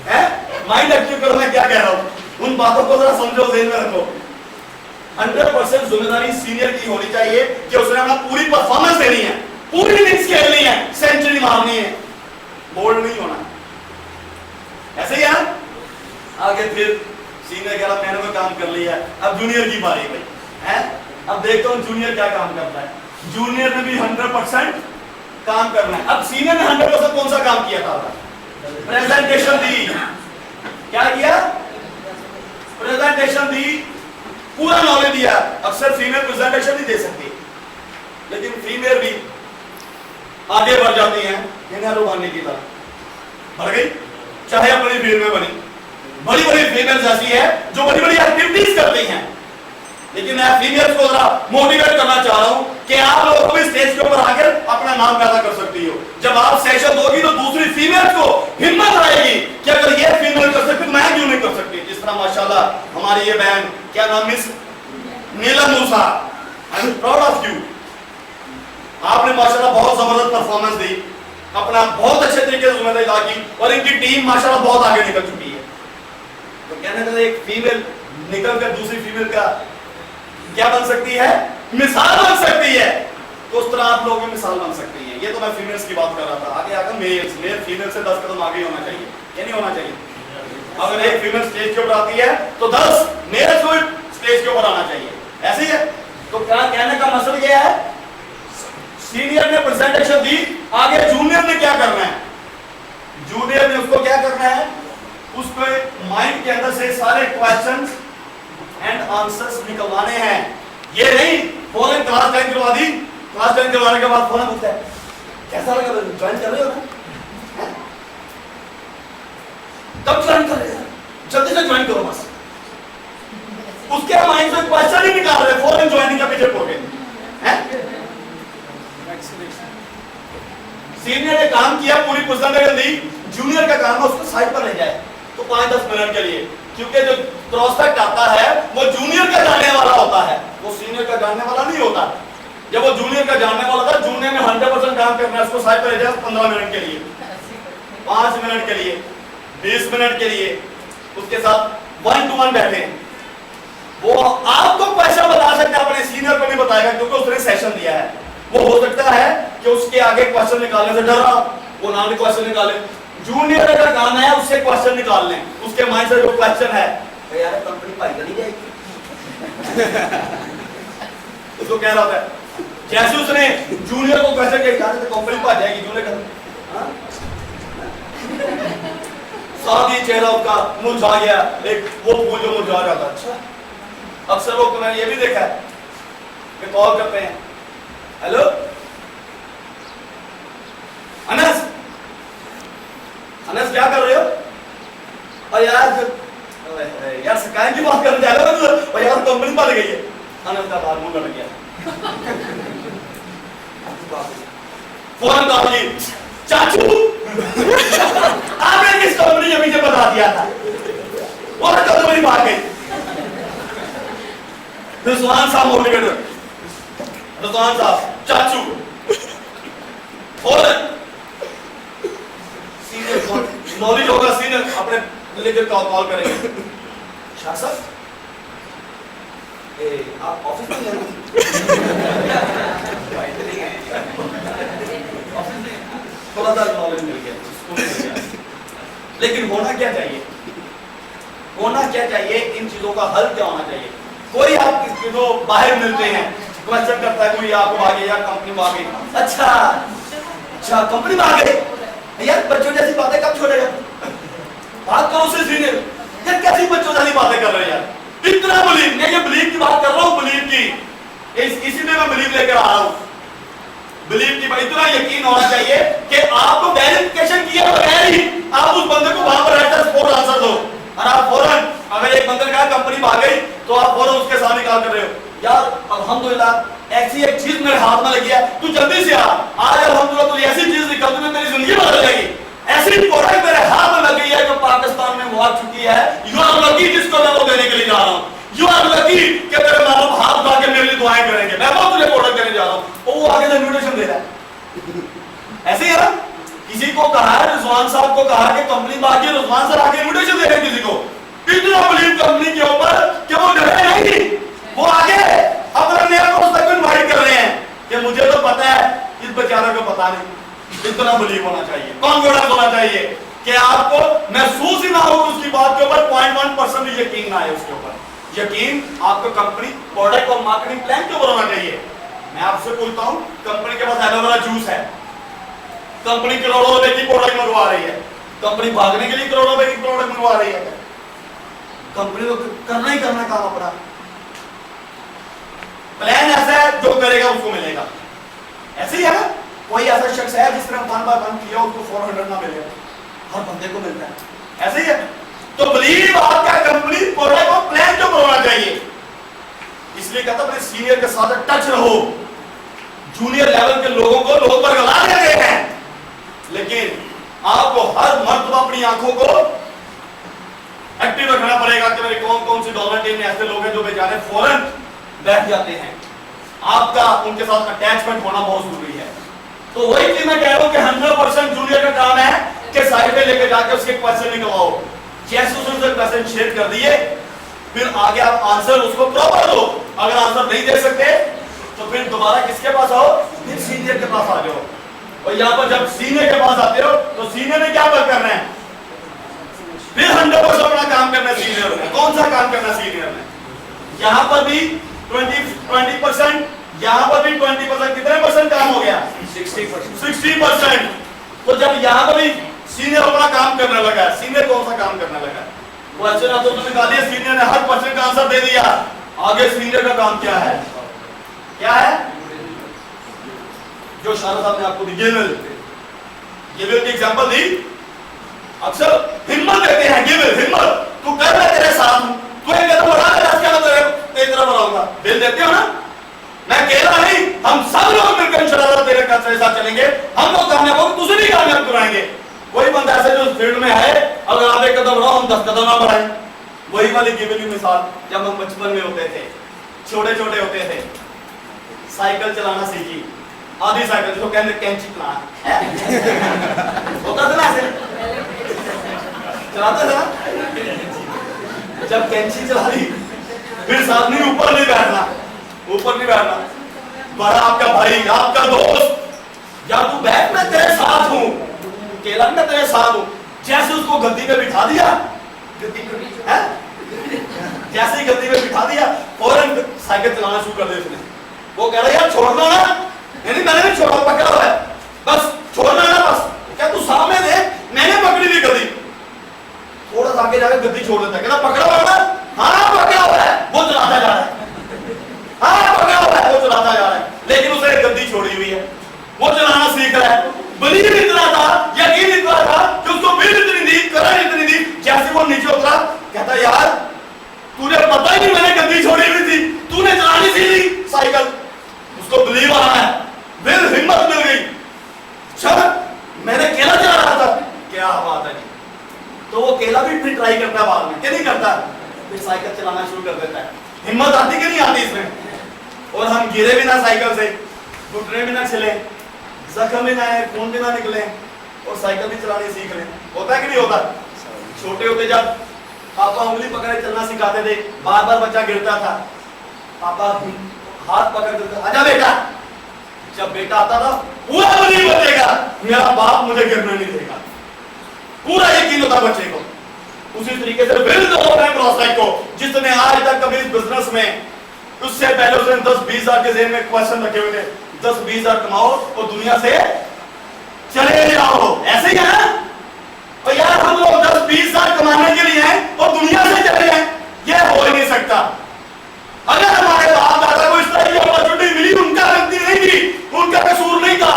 हैं? माइंड एक्टिव करो, मैं क्या कह रहा हूं, उन बातों को जरा समझो, ध्यान में रखो। 100% जिम्मेदारी सीनियर की होनी चाहिए कि उसने अपना पूरी परफॉर्मेंस देनी है, पूरी इनिंग्स खेलनी है, सेंचुरी मारनी है, बोल्ड नहीं होना। ऐसे ही है ना? आगे फिर सीनियर कह रहा मैंने वो काम कर लिया, अब जूनियर की बारी भाई, हैं? अब देखता हूं जूनियर क्या काम करता है। जूनियर ने भी 100% काम करना है। अब सीनियर ने 100% कौन सा काम किया था? प्रेजेंटेशन दी। क्या किया? प्रेजेंटेशन दी, पूरा नॉलेज दिया। अक्सर फीमेल प्रेजेंटेशन नहीं दे सकती, लेकिन फीमेल भी आगे बढ़ जाती हैं हिनारो बनने की तरफ, बढ़ गई, चाहे अपनी फील्ड में बनी। बड़ी बड़ी फीमेल्स ऐसी है जो बड़ी बड़ी एक्टिविटीज करती हैं। लेकिन मैं फीमेल्स को जरा मोटिवेट करना चाह रहा हूं कि आप लोग भी स्टेज के ऊपर आकर अपना नाम पैदा कर सकती हो। जब आप सेशन दोगी तो दूसरी फीमेल्स को हिम्मत आएगी कि अगर ये फीमेल कर सकती तो मैं क्यों नहीं कर सकती। जिस तरह माशाल्लाह हमारी ये बहन, क्या नाम, miss Neelam Musa, I am proud of you. आपने माशाल्लाह बहुत जबरदस्त परफॉर्मेंस दी, अपना बहुत अच्छे तरीके से जिम्मेदारी अदा की और इनकी टीम माशाल्लाह बहुत आगे निकल चुकी है। तो कहने का एक फीमेल निकल कर दूसरी फीमेल का क्या बन सकती है? मिसाल बन सकती है। तो उस तरह आप लोगों की मिसाल बन सकती है। ये तो मैं फीमेल्स की बात कर रहा था। आगे आकर मेल्स, मेल फीमेल से 10 कदम आगे होना चाहिए, ये नहीं होना चाहिए। अगर एक फीमेल स्टेज के ऊपर आती है तो 10 मेल्स को स्टेज के ऊपर आना चाहिए, ऐसे ही है। तो क्या कहने का मकसद ये है, सीनियर ने प्रेजेंटेशन दी, आगे जूनियर ने क्या करना है? जूनियर ने उसको क्या करना है? उसको माइंड के अंदर से सारे क्वेश्चंस एंड आंसर्स निकलवाने हैं। ये नहीं फौरन क्लास ज्वाइन करवा दी, क्लास ज्वाइन करवाने के बाद फौरन पूछता है कैसा लगा, ज्वाइन कर रहे हो ना? कब ज्वाइन कर रहे हो? जल्दी से ज्वाइन करो बस। उसके माइंड से क्वेश्चन ही निकाल रहे, फौरन ज्वाइनिंग का पीछे पड़ गए हैं। सीनियर ने काम किया, पूरी प्रेजेंटेशन दी, जूनियर का काम है उसको साइड पर ले जाए तो 5-10 मिनट के लिए, क्योंकि जो प्रोस्पेक्ट आता है वो जूनियर का जानने वाला होता है, वो सीनियर का जानने वाला नहीं होता। जब वो जूनियर का जानने वाला था, जूनियर ने 100% काम करना है, उसको साइड पर ले जाए 15 मिनट के लिए, 5 मिनट के लिए, 20 मिनट के लिए उसके साथ 1 to 1 बैठे। वो आपको क्वेश्चन बता सकता है, अपने सीनियर को नहीं बताएगा क्योंकि उसने सेशन दिया है। वो हो सकता है कि उसके आगे क्वेश्चन निकालने से डर रहा, वो ना भी क्वेश्चन निकाले। जूनियर का काम है उससे क्वेश्चन निकालने, उसके माइंड से जो क्वेश्चन है तो यार कंपनी पाई नहीं जाएगी उसको कह रहा था। जैसे उसने जूनियर को क्वेश्चन किया तो कंपनी पा जाएगी, जूनियर का साथ ही चेहरा उसका मुरझा गया, एक वो फूल जो मुरझा जाता। अच्छा, अक्सर लोग मैंने ये भी देखा है कि कॉल करते हैं, हेलो अनस, अनस क्या कर रहे हो? और यार शिकायत की बात करने जा रहे हो और यार कंपनी बढ़ गई है। अनस का बात मुंह लग गया, फौरन कहा जी चाचू आपने किस कंपनी के पीछे बता दिया था? और कंपनी भाग गई। रिजवान साहब मोटिवेटर, रिजवान साहब चाचू फौरन सीनियर को नॉलेज होगा, सीनियर अपने लेकर कॉल करेंगे, शाह साहब आप ऑफिस में हैं? थोड़ा सा नॉलेज मिल गया। लेकिन होना क्या चाहिए, होना क्या चाहिए, इन चीजों का हल क्या होना चाहिए? कोई आप जो बाहर मिलते हैं क्वेश्चन करता है, कोई आपको आगे या कंपनी में आगे, अच्छा कंपनी में आ गए यार, बच्चों जैसी बातें कब छोड़ेगा, बात करो उससे सीनियर, यार कैसी बच्चों जैसी बातें कर रहे हैं यार, इतना बिलीव, मैं ये बिलीव की बात कर रहा हूँ, बिलीव की, इसी में मैं बिलीव लेकर आ रहा हूँ, बिलीव की, इतना यकीन होना चाहिए कि आपको वेरिफिकेशन किया बगैर ही आप उस बंदे को वहां पर रहकर स्पॉट आंसर दो, और आप फौरन, अगर एक बंदे का कंपनी भाग गई तो आप फौरन उसके साथ निकाल कर रहे हो, यार अल्हम्दुलिल्लाह ऐसी एक चीज मेरे हाथ में लगी है, तू जल्दी से आ, आज अल्हम्दुलिल्लाह तुझे ऐसी चीज निकल दी तेरी जिंदगी बदल जाएगी, ऐसी प्रोडक्ट मेरे हाथ में लग गई है जो पाकिस्तान में वो आ चुकी है, यू आर लकी, जिसको मैं वो देने के लिए जा रहा हूँ, यू आर लकी कि तेरे माँ बाप हाथ उठा के मेरे लिए दुआएं करेंगे, मैं वो तुझे प्रोडक्ट देने जा रहा हूँ, वो आगे से इन्विटेशन दे रहा है। ऐसे ही है ना, किसी को कहा है, रिजवान साहब को कहा कि कंपनी में आके रिजवान सर आके इन्विटेशन दे रहे हैं किसी को, इतना बिलीव कंपनी के ऊपर कि वो डरे नहीं, वो आगे अपने नया दोस्त को इनवाइट कर रहे हैं कि मुझे तो पता है, इस बेचारे को पता नहीं, इतना बिलीव होना चाहिए, कॉन्फिडेंस होना चाहिए कि आपको महसूस ही ना हो उसकी बात के ऊपर 0.1% यकीन ना आए उसके ऊपर, यकीन आपको कंपनी प्रोडक्ट और मार्केटिंग प्लान के ऊपर होना चाहिए। मैं आपसे पूछता हूं, कंपनी के पास एलोवेरा जूस है, कंपनी करोड़ों रुपए की प्रोडक्ट मंगवा रही है, कंपनी भागने के लिए करोड़ों रुपए की प्रोडक्ट मंगवा रही है, कंपनी को करना ही करना काम अपना, प्लान ऐसा है जो करेगा उसको मिलेगा, ऐसे ही है ना, कोई ऐसा शख्स है जिस तरह 1 by 1 किया उसको 400 ना मिलेगा, हर बंदे को मिलता है, ऐसे ही है। तो बिलीव आपका कंपनी प्रोडक्ट और प्लान जो होना चाहिए, इसलिए कहता अपने सीनियर के साथ टच रहो, जूनियर लेवल के लोगों को लोग बरगला देते हैं, लेकिन आपको हर मर्तबा अपनी आंखों को एक्टिव रखना पड़ेगा कि मेरे कौन कौन सी डॉलर टीम में ऐसे लोग हैं जो बेचारे फौरन बैठ जाते हैं, आपका उनके साथ अटैचमेंट होना बहुत जरूरी है। तो वही चीज मैं कह रहा हूं कि 100% जूनियर का काम है कि साइड पे लेके जाके उसके क्वेश्चन निकलवाओ, जैसे उसने क्वेश्चन शेयर कर दिए फिर आगे आप आंसर उसको प्रॉपर दो, अगर आंसर नहीं दे सकते तो फिर दोबारा किसके पास आओ, फिर सीनियर के पास आ जाओ, और यहाँ पर जब सीनियर के पास आते हो तो सीनियर ने क्या करना है, फिर 100% अपना काम करना है सीनियर ने, कौन सा काम करना सीनियर ने, यहाँ पर भी 20%, यहाँ पर भी 20%, कितने परसेंट काम हो गया, 60%। तो जब यहाँ पर भी सीनियर अपना काम करने लगा, सीनियर कौन सा काम करने लगा, क्वेश्चन तो तुमने निकालिए, सीनियर ने हर क्वेश्चन का आंसर दे दिया, आगे सीनियर का काम क्या है, क्या है, जो शाह साहब ने आपको दी गिविल की एग्जांपल दी, अक्सर हिम्मत देते हैं, गिविल हिम्मत, तू कर, मैं तेरे साथ हूं, तू एक कदम बढ़ा ले, 10 कदम तेरे तरफ बढ़ाऊंगा, दिल देते हो ना, मैं अकेला नहीं, हम सब लोग मिलकर इंशाअल्लाह तेरे साथ चलेंगे, हम लोग कामयाब होंगे, तुझे भी कामयाब कराएंगे। कोई बंदा ऐसे जो फील्ड में है, अगर आप एक कदम बढ़ाओ हम 10 कदम ना बढ़ाएं, वही वाली गिविल की मिसाल, जब हम बचपन में होते थे, छोटे छोटे होते थे, साइकिल चलाना सीखी, आधी साइकिल जिसको कहते कैंची चलाना होता था ना, ऐसे चलाते थे ना, जब कैंची चला ली फिर साथ में ऊपर नहीं बैठना, ऊपर नहीं बैठना, बड़ा आपका भाई, आपका दोस्त, या तू बैठ, मैं तेरे साथ हूं, अकेला मैं तेरे साथ हूं, जैसे उसको गद्दी पे बिठा दिया, जैसे ही गद्दी पे बिठा दिया फौरन साइकिल चलाना शुरू कर दिया उसने, वो कह रहा यार छोड़ना ना, नहीं मैंने नहीं छोड़ा, पकड़ा हुआ है, बस छोड़ना ना, बस क्या तू सामने देख, मैंने पकड़ी थी गद्दी, थोड़ा सा आगे जाकर गद्दी छोड़ देता है, कहता पकड़ा हुआ है, हाँ पकड़ा हुआ है, वो चलाता जा रहा है, हाँ पकड़ा हुआ है, वो चलाता जा रहा है, लेकिन उसे गद्दी छोड़ी हुई है, वो चलाना सीख रहा है, बिलीव इतना था, यकीन इतना था कि उसको बिल इतनी दी, करंट इतनी दी, जैसे वो नीचे उतरा, कहता यार तूने पता ही नहीं मैंने गद्दी छोड़ी हुई थी, तूने चलानी सीखी साइकिल, उसको बिलीव आ रहा है, फिर हिम्मत मिल गई, चल मैंने केला चला रहा था, क्या बात है, तो वो केला भी फिर ट्राई करता है बाद में, क्या नहीं करता, फिर साइकिल चलाना शुरू कर देता है, हिम्मत आती कि नहीं आती इसमें, और हम गिरे भी ना साइकिल से, टूटने भी ना चले, जख्म भी ना आए, खून भी ना निकले और साइकिल भी चलाने सीख लें। होता है कि नहीं होता? छोटे होते जब पापा उंगली पकड़े चलना सिखाते थे, बार बार बच्चा गिरता था, पापा हाथ पकड़ देते, आजा बेटा। जब बेटा आता था पूरा नहीं बचेगा, मेरा बाप मुझे गिरने नहीं देगा, पूरा यकीन होता बच्चे को। उसी तरीके से प्रोस्पेक्ट को जिसने आज तक कभी इस बिजनेस में, उससे पहले उसने 10-20 हजार के जेब में क्वेश्चन रखे हुए थे, 10-20 हजार कमाओ और दुनिया से चले जाओ, ऐसे ही है ना? तो यार हम लोग 10-20 हजार कमाने के लिए हैं और दुनिया से चले जाएं, ये हो ही नहीं सकता। अगर हमारे बाप दादा को इस तरह की अपॉर्चुनिटी मिली, उनका गलती नहीं थी, उनका कसूर नहीं था।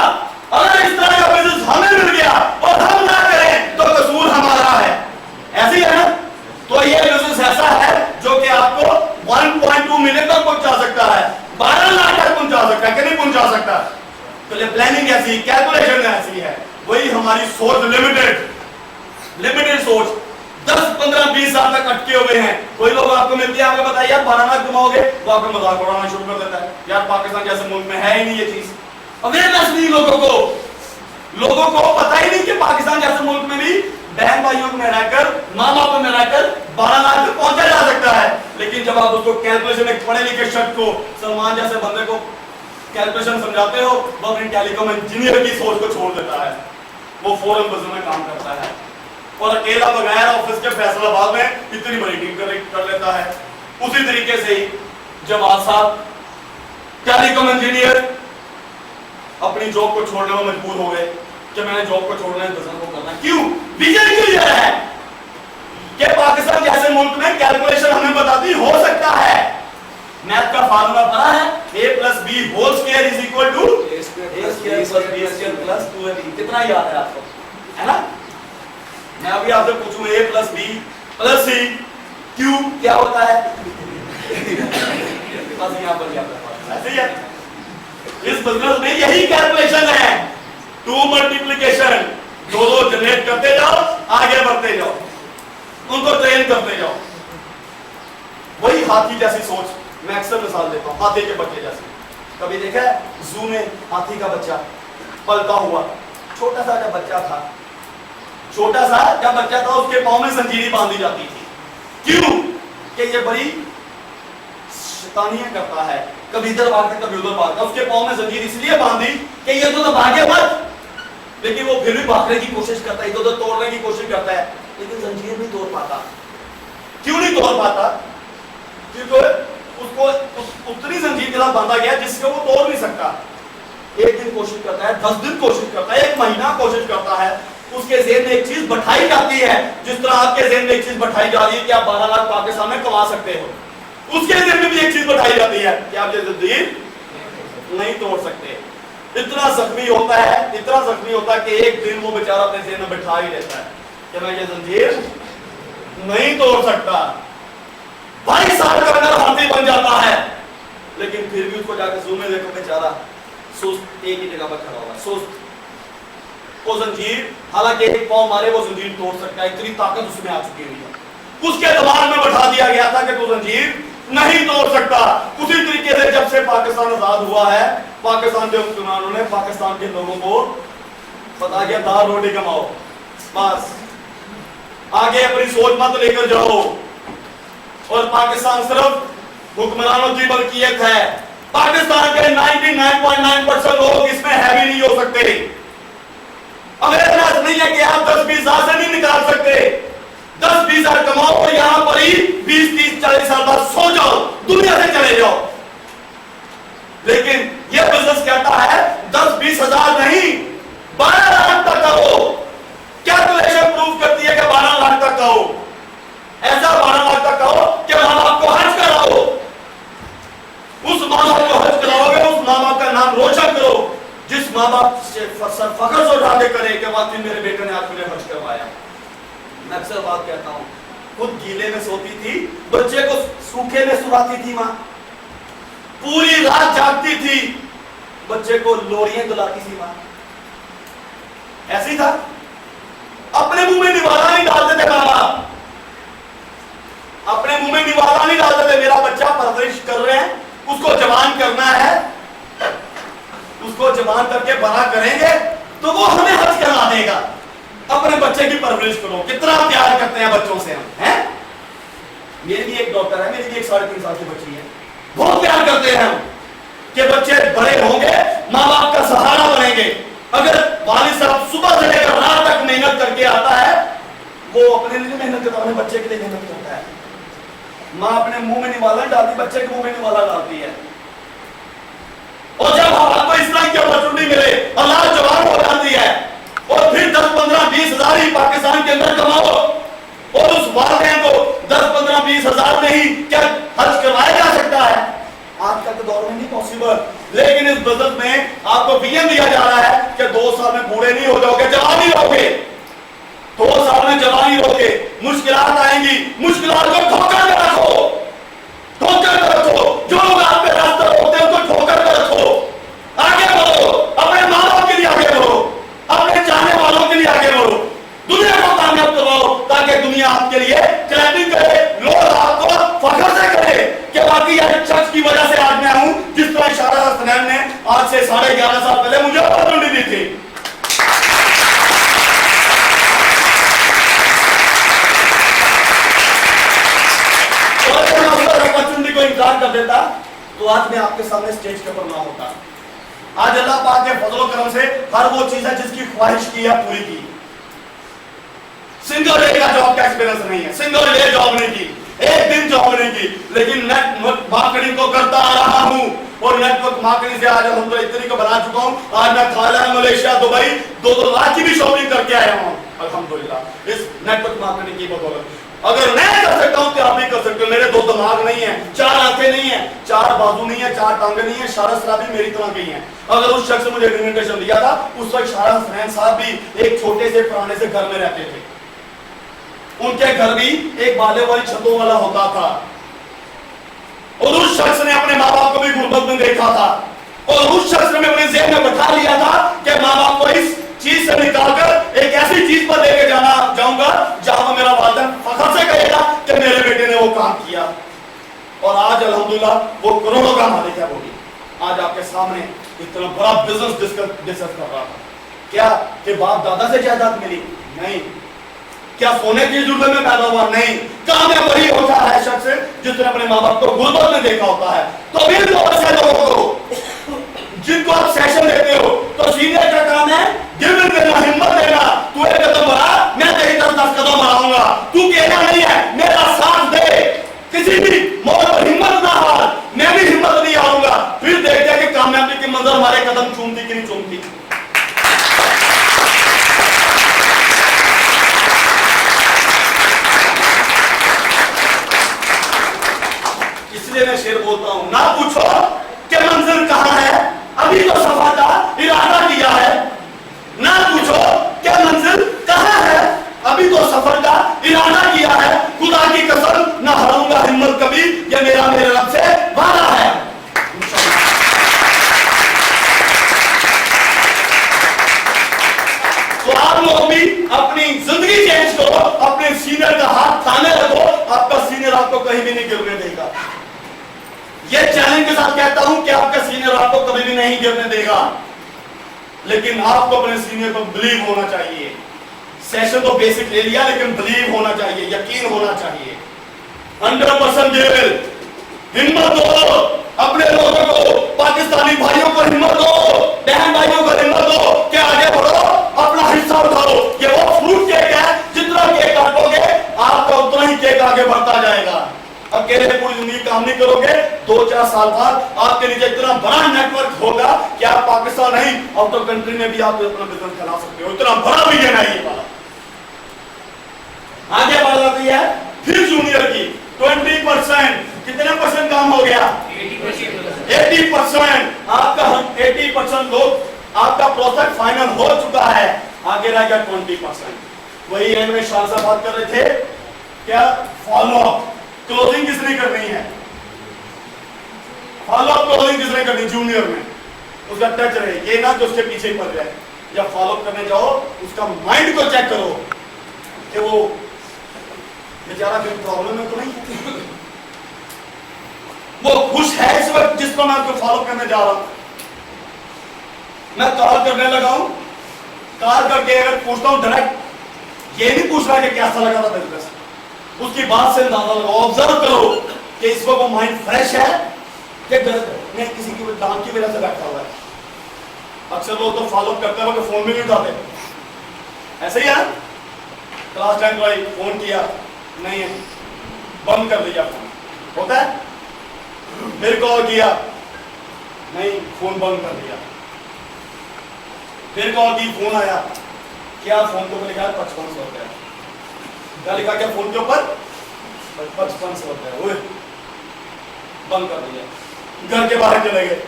अगर इस तरह का बिजनेस हमें मिल गया और हम ना करें तो कसूर हमारा है, ऐसे ही है ना? तो ये बिजनेस ऐसा है जो कि आपको 1.2 मिलियन तक पहुंचा सकता है, 12 लाख तक पहुंचा सकता है कि नहीं पहुंचा सकता? तो ये प्लानिंग ऐसी, कैलकुलेशन ऐसी है, वही हमारी सोच लिमिटेड सोच 10-15-20 साल तक अटके हुए हैं। कोई लोग आपको मिलते हैं, आपको बताइए यार 12 लाख कमाओगे, वो आपको मजाक उड़ाना शुरू कर देता है, यार पाकिस्तान जैसे मुल्क में है ही नहीं ये चीज। अवेयरनेस नहीं लोगों को पता ही नहीं कि पाकिस्तान जैसे मुल्क में भी बहन भाइयों में रहकर, माँ बाप में रहकर 12 लाख तक पहुंचा जा सकता है। लेकिन जब आप उसको कैलकुलेशन, एक पढ़े लिखे शख्स को, सलमान जैसे बंदे को कैलकुलेशन समझाते हो, वो अपनी टेलीकॉम इंजीनियर की सोच को छोड़ देता है, वो फौरन बिजनेस में काम करता है और अकेला बगैर ऑफिस के फैसलाबाद में इतनी बड़ी टीम कर लेता है। उसी तरीके से ही जवाद साहब टेलीकॉम इंजीनियर अपनी जॉब को छोड़ने में मजबूर हो गए कि मैंने जॉब को छोड़ना है, बिजनेस को करना है। क्यों? विजन क्लियर है कि पाकिस्तान जैसे मुल्क में कैलकुलेशन हमें बताती हो सकता है। मैथ का फार्मूला पता है, a + b whole square is equal to a square + b square + 2ab। कितना याद है आपको, है ना? मैं अभी आपसे पूछूं a + b + c q क्या होता है? बस यहां पर क्या ऐसे ही है। इस बिजनेस में यही कैलकुलेशन है, 2 मल्टीप्लिकेशन, दो जनरेट करते जाओ, आगे बढ़ते जाओ, उनको ट्रेन करते जाओ। वही हाथी जैसी सोच, मैं अक्सर मिसाल देता हूं हाथी के बच्चे जैसे। कभी देखा है जू में हाथी का बच्चा पलता हुआ? छोटा सा जब बच्चा था, उसके पांव में जंजीरें बांधी जाती थी। क्यों? कि ये बड़ी शैतानियां करता है, कभी इधर भागता कभी उधर भागता। उसके पांव में जंजीर इसलिए बांधी कि ये तो भागे मत, लेकिन वो फिर भी भागने की कोशिश करता है, इधर तोड़ने की कोशिश करता है, लेकिन जंजीर नहीं तोड़ पाता। क्यों नहीं तोड़ पाता? क्योंकि उसको उतनी जंजीर के साथ बांधा गया जिसको वो तोड़ नहीं सकता। एक दिन कोशिश करता है, 10 दिन कोशिश करता है, 1 महीना कोशिश करता है, उसके ज़हन में एक चीज बैठाई जाती है, जिस तरह आपके ज़हन में एक चीज बैठाई जा रही है कि आप 12 लाख पाकिस्तान में कमा सकते हो, उसके ज़हन में भी एक चीज बैठाई जाती है कि आप ये जंजीर नहीं तोड़ सकते। इतना जख्मी होता है कि एक दिन वो बेचारा अपने ज़हन में बैठा ही लेता है कि मैं ये जंजीर नहीं तोड़ सकता। 22 साल का अंदर हाथी बन जाता है, लेकिन फिर भी उसको जाकर जू में देखो बेचारा सुस्त एक ही जगह पर खड़ा हुआ, सुस्त। वो जंजीर, हालांकि एक पांव मारे वो जंजीर तोड़ सकता है, इतनी ताकत उसमें आ चुकी हुई है। उसके दिमाग में बैठा दिया गया था कि तू जंजीर नहीं तोड़ सकता। उसी तरीके से जब से पाकिस्तान आजाद हुआ है, पाकिस्तान के हुक्मरानों ने पाकिस्तान के लोगों को बता दिया दाल रोटी कमाओ, बस आगे अपनी सोच मत लेकर जाओ। और पाकिस्तान सिर्फ हुक्मरानों की मलकियत है, पाकिस्तान के 99.9% लोग इसमें हैवी नहीं हो सकते। अवेयरनेस नहीं है कि आप 10-20 साल से नहीं निकाल सकते। 10-20 हजार कमाओ और यहां पर ही 20-30-40 साल बाद सो जाओ, दुनिया से चले जाओ। लेकिन यह बिजनेस कहता है 10-20 हजार नहीं, 12 लाख तक करो। कैलकुलेशन प्रूव करती है कि 12 लाख तक करो, ऐसा 12 लाख तक करो कि मां बाप को हज कराओ। उस मां बाप को हज कराओगे, उस मां बाप का नाम रोशन करो जिस मां बाप से फख्र से उठा के करे कि वाकई मेरे बेटे ने आज मुझे हज करवाया। मैं अक्सर बात कहता हूं, खुद गीले में सोती थी, बच्चे को सूखे में सुलाती थी मां, पूरी रात जागती थी, बच्चे को लोरियां दुलाती थी मां। ऐसे ही था, अपने मुंह में निवाला नहीं डालते थे मां बाप, अपने मुंह में निवाला नहीं डालते थे। मेरा बच्चा परवरिश कर रहे हैं, उसको जवान करना है, उसको जवान करके बड़ा करेंगे तो वो हमें हज करा देगा। अपने बच्चे की परवरिश करो, कितना प्यार करते हैं बच्चों से हम, हैं? मेरी भी एक डॉक्टर है, मेरी भी एक 3.5 साल की बच्ची है, बहुत प्यार करते हैं हम कि बच्चे बड़े होंगे, माँ बाप का सहारा बनेंगे। अगर वालिद साहब सुबह से लेकर रात तक मेहनत करके आता है, वो अपने लिए मेहनत करता है, अपने बच्चे के लिए मेहनत करता है। माँ अपने मुंह में निवाला डालती, बच्चे के मुंह में निवाला डालती है। और जब आपको इस तरह की अपॉर्चुनिटी मिले, अल्लाह जवान हो जाती है, और फिर 10, 15, 20 हजार ही पाकिस्तान के अंदर कमाओ, और उस वालिदैन को 10, 15, 20 हजार में ही क्या हज करवाया जा सकता है? आजकल के दौर में नहीं पॉसिबल। लेकिन इस बजट में आपको विजन दिया जा रहा है कि 2 साल में बूढ़े नहीं हो जाओगे, जवान ही रहोगे। 2 साल में जवान ही रहोगे। मुश्किलात आएंगी, मुश्किलात को ठोकर में रखो, ठोकर में रखो। जो लोग आप पे रास्ता रोकते हैं उनको ठोकर में रखो, आगे बढ़ो, अपने माँ बाप के लिए आगे बढ़ो, अपने चाहने वालों के लिए आगे बढ़ो, दुनिया को कामयाब करवाओ, ताकि दुनिया आपके लिए क्लैपिंग करे, लोग आपको फख्र से करे कि बाकी यह शख्स की वजह से आज मैं हूं, जिस तरह इशारा हसनैन ने आज से 11.5 साल पहले मुझे अपॉर्चुनिटी दी थी। अपॉर्चुनिटी को इनकार कर देता तो आज मैं आपके सामने स्टेज के ऊपर ना होता। आज अल्लाह पाक के फजल और करम से हर वो चीज है जिसकी ख्वाहिश की है पूरी की। सिंगल डे का जॉब का एक्सपीरियंस नहीं है, सिंगल डे जॉब नहीं की, एक दिन जॉब नहीं की, लेकिन नेटवर्क मार्केटिंग को करता आ रहा हूं, और नेटवर्क मार्केटिंग से आज हम तो इतनी को बना चुका हूं। आज मैं थाईलैंड, मलेशिया, दुबई 2-2 लाख की भी शॉपिंग करके आया हूं अल्हम्दुलिल्लाह, इस नेटवर्क मार्केटिंग की बदौलत। अगर मैं कर सकता हूं तो आप भी कर सकते हो। मेरे 2 दिमाग नहीं है, 4 आंखें नहीं है, 4 बाजू नहीं है, 4 टांगे नहीं है, शारा शराबी मेरी तरह की हैं। अगर उस शख्स ने मुझे इन्विटेशन दिया था, उस वक्त शारा हसनैन साहब भी एक छोटे से पुराने से घर में रहते थे। उनके घर भी एक बाले वाली छतों वाला होता था, और उस शख्स ने अपने माँ बाप को भी गुर्बत में देखा था, और उस शख्स ने अपने ज़हन में बैठा लिया था कि माँ बाप को इस चीज से निकालकर एक ऐसी चीज पर लेके जाऊंगा जहां मेरा वालिदैन फख्र से कहेगा कि मेरे बेटे ने वो काम किया। और आज अल्हम्दुलिल्लाह वो करोड़ों का मालिक है। वो भी आज आपके सामने इतना बड़ा बिजनेस डिस्कस कर रहा था। क्या कि बाप दादा से जायदाद मिली? नहीं। क्या सोने की जुल्म में पैदा हुआ? नहीं। कामयाब वही होता है शख्स जिसने अपने माँ बाप को गुर्बत में देखा होता है। तो भी ऐसे लोगों को जिनको आप सेशन देते हो, तो सीनियर का काम है गिवन देना, हिम्मत देना। तू एक कदम बढ़ा, मैं तेरी तरफ 10 कदम बढ़ाऊंगा। तू कहना नहीं है, मेरा साथ दे, किसी भी मौके पर हिम्मत ना हार, मैं भी हिम्मत नहीं हारूंगा। फिर देखते हैं कि कामयाबी की मंजिल हमारे कदम चूमती कि नहीं चूमती। इसलिए मैं शेर बोलता हूं, ना पूछो कि मंजिल कहां है, अभी तो सफर का इरादा किया है। ना पूछो क्या मंजिल कहां है, अभी तो सफर का इरादा किया है। खुदा की कसम ना हारूंगा हिम्मत कभी, ये मेरा मेरे रब से वादा है। तो आप लोग भी अपनी जिंदगी चेंज करो, अपने सीनियर का हाथ थामे रखो, आपका सीनियर आपको कहीं भी नहीं गिरने देगा। ये चैलेंज के साथ कहता हूं कि आपका सीनियर आपको कभी भी नहीं गिरने देगा, लेकिन आपको अपने सीनियर पर बिलीव होना चाहिए। सेशन तो बेसिक ले लिया, लेकिन बिलीव होना चाहिए, यकीन होना चाहिए। 100% गिर, हिम्मत दो अपने लोगों को, पाकिस्तानी भाइयों को हिम्मत दो, बहन भाइयों को हिम्मत दो कि आगे बढ़ो, अपना हिस्सा उठाओ। ये वो फ्रूट केक है, जितना केक काटोगे आपका उतना ही केक आगे बढ़ता जाएगा। अकेले पूरी जिंदगी काम नहीं करोगे, 2-4 साल बाद आपके नीचे इतना बड़ा नेटवर्क होगा कि आप पाकिस्तान नहीं, आउट ऑफ कंट्री में भी आप अपना बिजनेस चला सकते हो। इतना बड़ा विजन है ये वाला। आगे बढ़ जाती है फिर जूनियर की 20%, कितने परसेंट काम हो गया? 80%। आपका 80% लोग आपका प्रोजेक्ट फाइनल हो चुका है, आगे रह गया 20%। वही एंड में शाह साहब बात कर रहे थे, क्या फॉलो अप क्लोजिंग किसने करनी है? फॉलो अप क्लोजिंग किसने करनी? जूनियर में उसका टच रहे, ये ना तो उसके पीछे पड़ जाए। जब फॉलो अप करने जाओ, उसका माइंड को चेक करो कि वो बेचारा कोई प्रॉब्लम है तो नहीं, वो खुश है इस वक्त जिसको मैं आपको फॉलो करने जा रहा हूं। मैं कॉल करने लगा हूं, कॉल करके अगर पूछता हूं डायरेक्ट, ये नहीं पूछ रहा कि कैसा लगा था बिजनेस, उसकी बात से अंदाजा लगाओ, ऑब्जर्व करो कि इस वक्त वो माइंड फ्रेश है कि मैं किसी की काम की वजह से बैठा हुआ है। अक्सर लोग तो फॉलो करते हैं फोन भी नहीं उठाते, ऐसे ही है। क्लास 10 भाई फोन किया, नहीं है, बंद कर दिया फोन, होता है। फिर कॉल किया, नहीं, फोन बंद कर दिया। फिर कॉल की, फोन आया, क्या फोन के ऊपर लिखा है 5500 रुपया, क्या लिखा, क्या फोन के ऊपर 5500 रुपया, बंद कर दिया। घर के बाहर चले गए,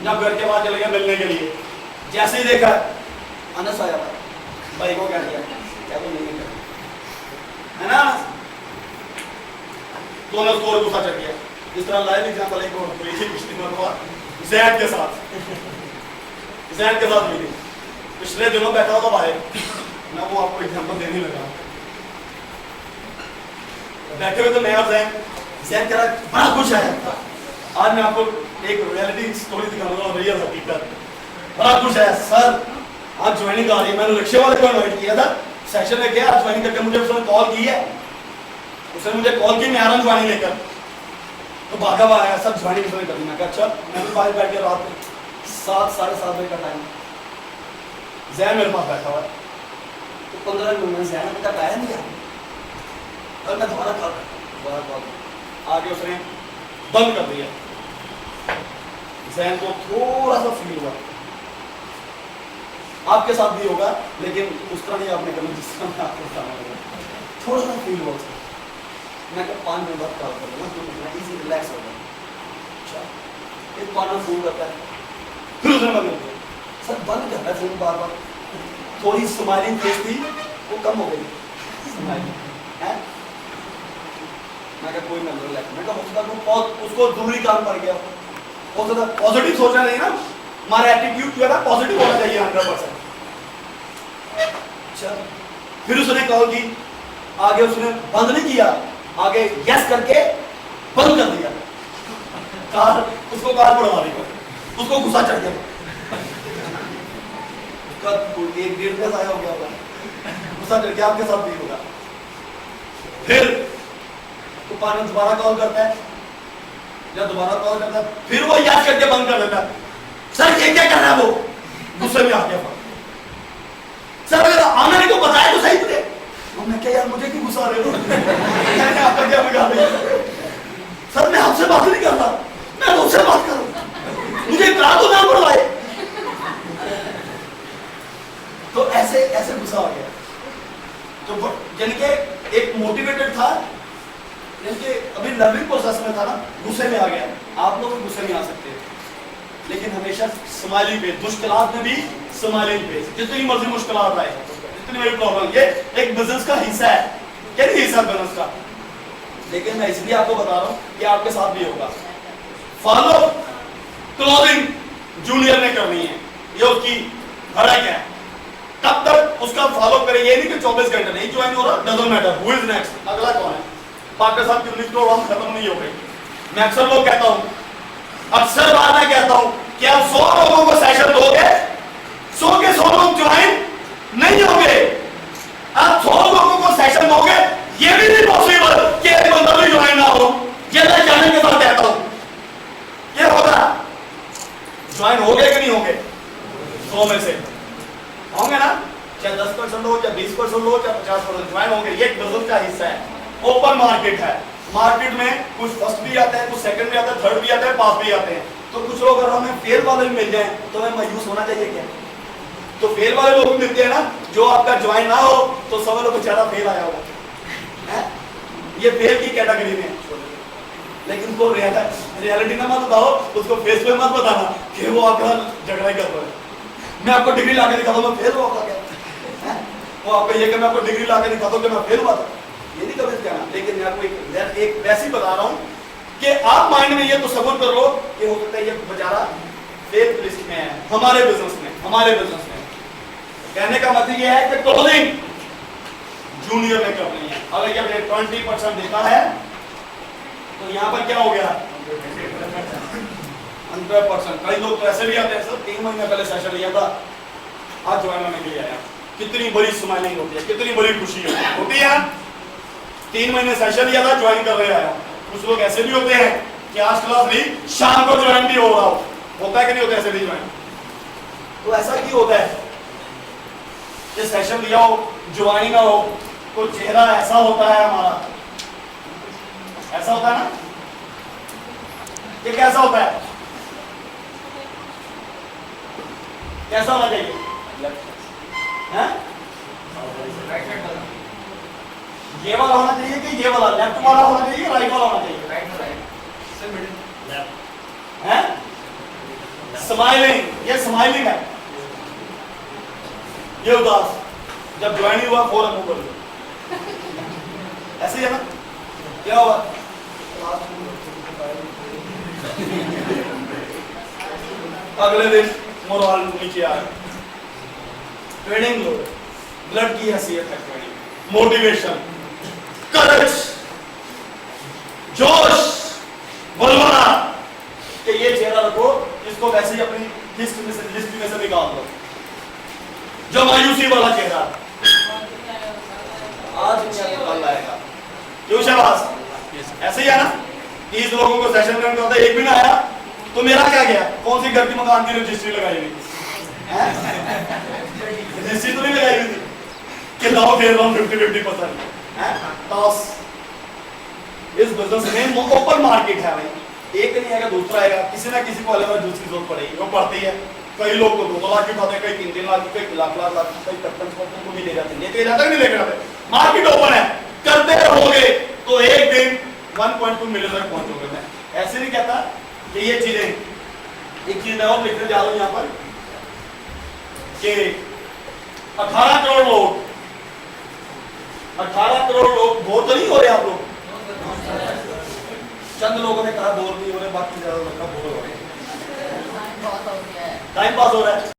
जब घर के बाहर चले गए मिलने के लिए, जैसे ही देखा अनस आया भाई को क्या किया, क्या तो नहीं कर, है ना, दोनों को गुस्सा चढ़ गया। इस तरह लाइव एग्जांपल एक और पिछली मरतबा जैद के साथ मिली, पिछले दिनों बैठा हुआ भाई, मैं वो आपको एग्जांपल देने लगा। बैठे हुए तो मैं और जैद कह रहा बड़ा खुश है। आज मैं आपको एक रियलिटी स्टोरी दिखाऊंगा, रियल हकीकत। बड़ा खुश है सर, आज ज्वाइनिंग आ रही है, मैंने रिक्शे वाले को इनवाइट किया था, सेशन में गया, आज ज्वाइनिंग करके मुझे उसने कॉल की है, उसने मुझे कॉल की, मैं आ रहा हूं ज्वाइनिंग लेकर। तो भागा आया, सब ज्वाइनिंग उसने कर दी। मैं कहा अच्छा, मैं भी बाहर बैठ के रात 7 साढ़े 7 बजे का टाइम, जैन मेरे पास बैठा हुआ है, तो 15 मिनट में जैन बेटा पाया नहीं है, और मैं दोबारा कॉल आगे उसने बंद कर दिया। जैन को थोड़ा सा फील हुआ, आपके साथ भी होगा, लेकिन उस तरह नहीं आपने करना जिस तरह मैं आपको बताना होगा, थोड़ा सा फील हुआ। मैं कहा 5 मिनट बाद कॉल करूँगा, तो इतना इजी रिलैक्स हो गया। अच्छा, एक कॉर्नर फूल रहता है, फिर उसने बंद कर दिया। सर बंद कर रहा है फोन बार बार, थोड़ी स्माइलिंग फेस थी वो कम हो गई, स्माइलिंग है। मैं कहा कोई ना रिलैक्स, मैं कहा उसको जरूरी काम पड़ गया, हो सकता पॉजिटिव सोचना नहीं ना, हमारा एटीट्यूड जो है ना पॉजिटिव होना चाहिए 100%। अच्छा, फिर उसने कॉल की, आगे उसने बंद नहीं किया, आगे यस करके बंद कर दिया। कार उसको कार पड़वा दी, उसको गुस्सा चढ़ गया, उसका 1-1.5 दिन आया हो गया होगा, गुस्सा चढ़ गया। आपके साथ भी होगा। फिर तो पानी दोबारा कॉल करता है, जब दोबारा कॉल करता है फिर वो यस करके बंद कर देता है। सर ये क्या कर रहा है, वो गुस्से में आ गया। सर अगर आना नहीं तो बताया तो सही तुझे। मैं क्या यार, मुझे क्यों गुस्सा आ रहे हो, मैंने आपका क्या बिगाड़ दिया। सर मैं आपसे बात नहीं कर रहा, मैं तो उससे बात कर रहा हूं, मुझे इतना तो ना पड़वाए। तो ऐसे ऐसे गुस्सा आ गया। तो यानी कि एक मोटिवेटेड था, यानी कि अभी लर्निंग प्रोसेस में था ना, गुस्से में आ गया। आप लोग भी गुस्से में आ सकते हैं, लेकिन हमेशा स्माइलिंग पे, मुश्किलात में भी स्माइलिंग पे, जितनी मर्जी मुश्किलात आए, जितनी बड़ी प्रॉब्लम, ये एक बिजनेस का हिस्सा है। क्या नहीं हिस्सा बिजनेस का, लेकिन मैं इसलिए आपको बता रहा हूं कि आपके साथ भी होगा। फॉलो क्लोजिंग जूनियर ने करनी है, ये उसकी धड़क है। तब तक उसका फॉलो करें, ये नहीं कि 24 घंटे नहीं ज्वाइन हो रहा, doesn't matter who is next, अगला कौन है। पाकिस्तान की 19 करोड़ खत्म नहीं हो गई। मैं अक्सर लोग कहता हूं, अक्सर बार मैं कहता हूं कि आप 100 लोगों को सेशन दोगे, 100 के 100 लोग ज्वाइन नहीं होंगे। आप 100 लोगों को सेशन दोगे, ये भी नहीं पॉसिबल कि एक बंदा भी ज्वाइन ना हो। ये मैं जाने के साथ कहता हूं, ये होगा। ज्वाइन हो गए कि नहीं होंगे, 100 में से होंगे ना, चाहे 10% हो, चाहे 20% हो, चाहे 50% ज्वाइन होंगे। ये बिजनेस का हिस्सा है। ओपन मार्केट है, मार्केट में कुछ फर्स्ट भी आते हैं, कुछ सेकंड भी आते हैं, थर्ड भी आते हैं, पास भी आते हैं। तो कुछ लोग अगर हमें फेल वाले भी मिल जाए तो हमें मायूस होना चाहिए क्या? तो फेल वाले लोग भी मिलते हैं ना, जो आपका ज्वाइन ना हो तो समझ लो बेचारा फेल आया होगा, ये फेल की कैटेगरी में। लेकिन वो रियलिटी ना मत बताओ, उसको फेस पे मत बताना कि वो आपका झगड़ा ही कर रहा है। मैं आपको डिग्री लाके दिखा दूं मैं फेल हुआ क्या, वो आपको ये कि मैं आपको डिग्री लाके दिखा दूं कि मैं फेल हुआ था, ये नहीं कभी कहना। लेकिन मैं आपको एक वैसे ही बता रहा हूं कि आप माइंड में ये तो सब्र कर लो कि हो सकता है ये बेचारा फेल लिस्ट में है हमारे बिजनेस में। कहने का मतलब ये है कि क्लोजिंग जूनियर ने करनी है। अगर ये 20% देता है तो यहां पर क्या हो गया, 100%। कई लोग तो ऐसे भी आते हैं सर 3 महीने पहले सेशन लिया था, आज ज्वाइन होने के लिए आया। कितनी बड़ी स्माइलिंग होती है, कितनी बड़ी खुशी होती है। 3 महीने सेशन लिया था, ज्वाइन कर रहे आया। कुछ लोग ऐसे भी होते हैं कि आज क्लास ली, शाम को ज्वाइन भी हो रहा होता है कि नहीं होता ऐसे भी ज्वाइन। तो ऐसा क्यों होता है कि सेशन लिया हो, ज्वाइन ना हो, तो चेहरा ऐसा होता है हमारा, ऐसा होता है ना, ये कैसा होता है, कैसा होना चाहिए, हैं? ये वाला होना चाहिए कि ये वाला, लेफ्ट वाला होना चाहिए, राइट वाला होना चाहिए, हैं? स्माइलिंग, ये स्माइलिंग है, ये उदास। जब ज्वाइन हुआ फौरन मुंह कर लो, ऐसे ही है ना। क्या हुआ, अगले दिन मोरल नीचे आ गया। ट्रेनिंग लो, ब्लड की हैसियत है ट्रेनिंग। मोटिवेशन, करेज, जोश, बलवाना कि ये चेहरा रखो, इसको वैसे ही अपनी लिस्ट में से निकाल दो। जो मायूसी वाला चेहरा आज निकल आएगा, क्यों शाबाश, ऐसे ही है ना। 30 लोगों को सेशन करना होता है, एक भी ना आया तो मेरा क्या गया। कौन सी घर की मकान की रजिस्ट्री लगाई हुई, रजिस्ट्री तो नहीं लगाई हुई थी कि लाओ खेल रहा हूँ 50-50%। इस बिजनेस में ओपन मार्केट है भाई, एक नहीं आएगा दूसरा आएगा, किसी ना किसी को अलग अलग जूस की जरूरत पड़ेगी, वो पड़ती है। कई लोग को 2 लाख की उठाते हैं, कई 3 लाख की, कई लाख कई 55 को भी ले जाते हैं, लेके जाते नहीं लेके जाते। मार्केट ओपन है, करते रहोगे तो एक दिन 1.2 मिलियन तक पहुंचोगे। मैं ऐसे नहीं कहता कि ये चीजें, एक चीज मैं और लिखने जा रहा हूं यहां पर कि 18 करोड़ लोग, 18 करोड़ लोग बोर तो नहीं हो रहे आप लोग। चंद लोगों ने कहा बोर नहीं हो रहे, बाकी ज्यादा लोग बोर हो रहे हैं, टाइम पास हो रहा है।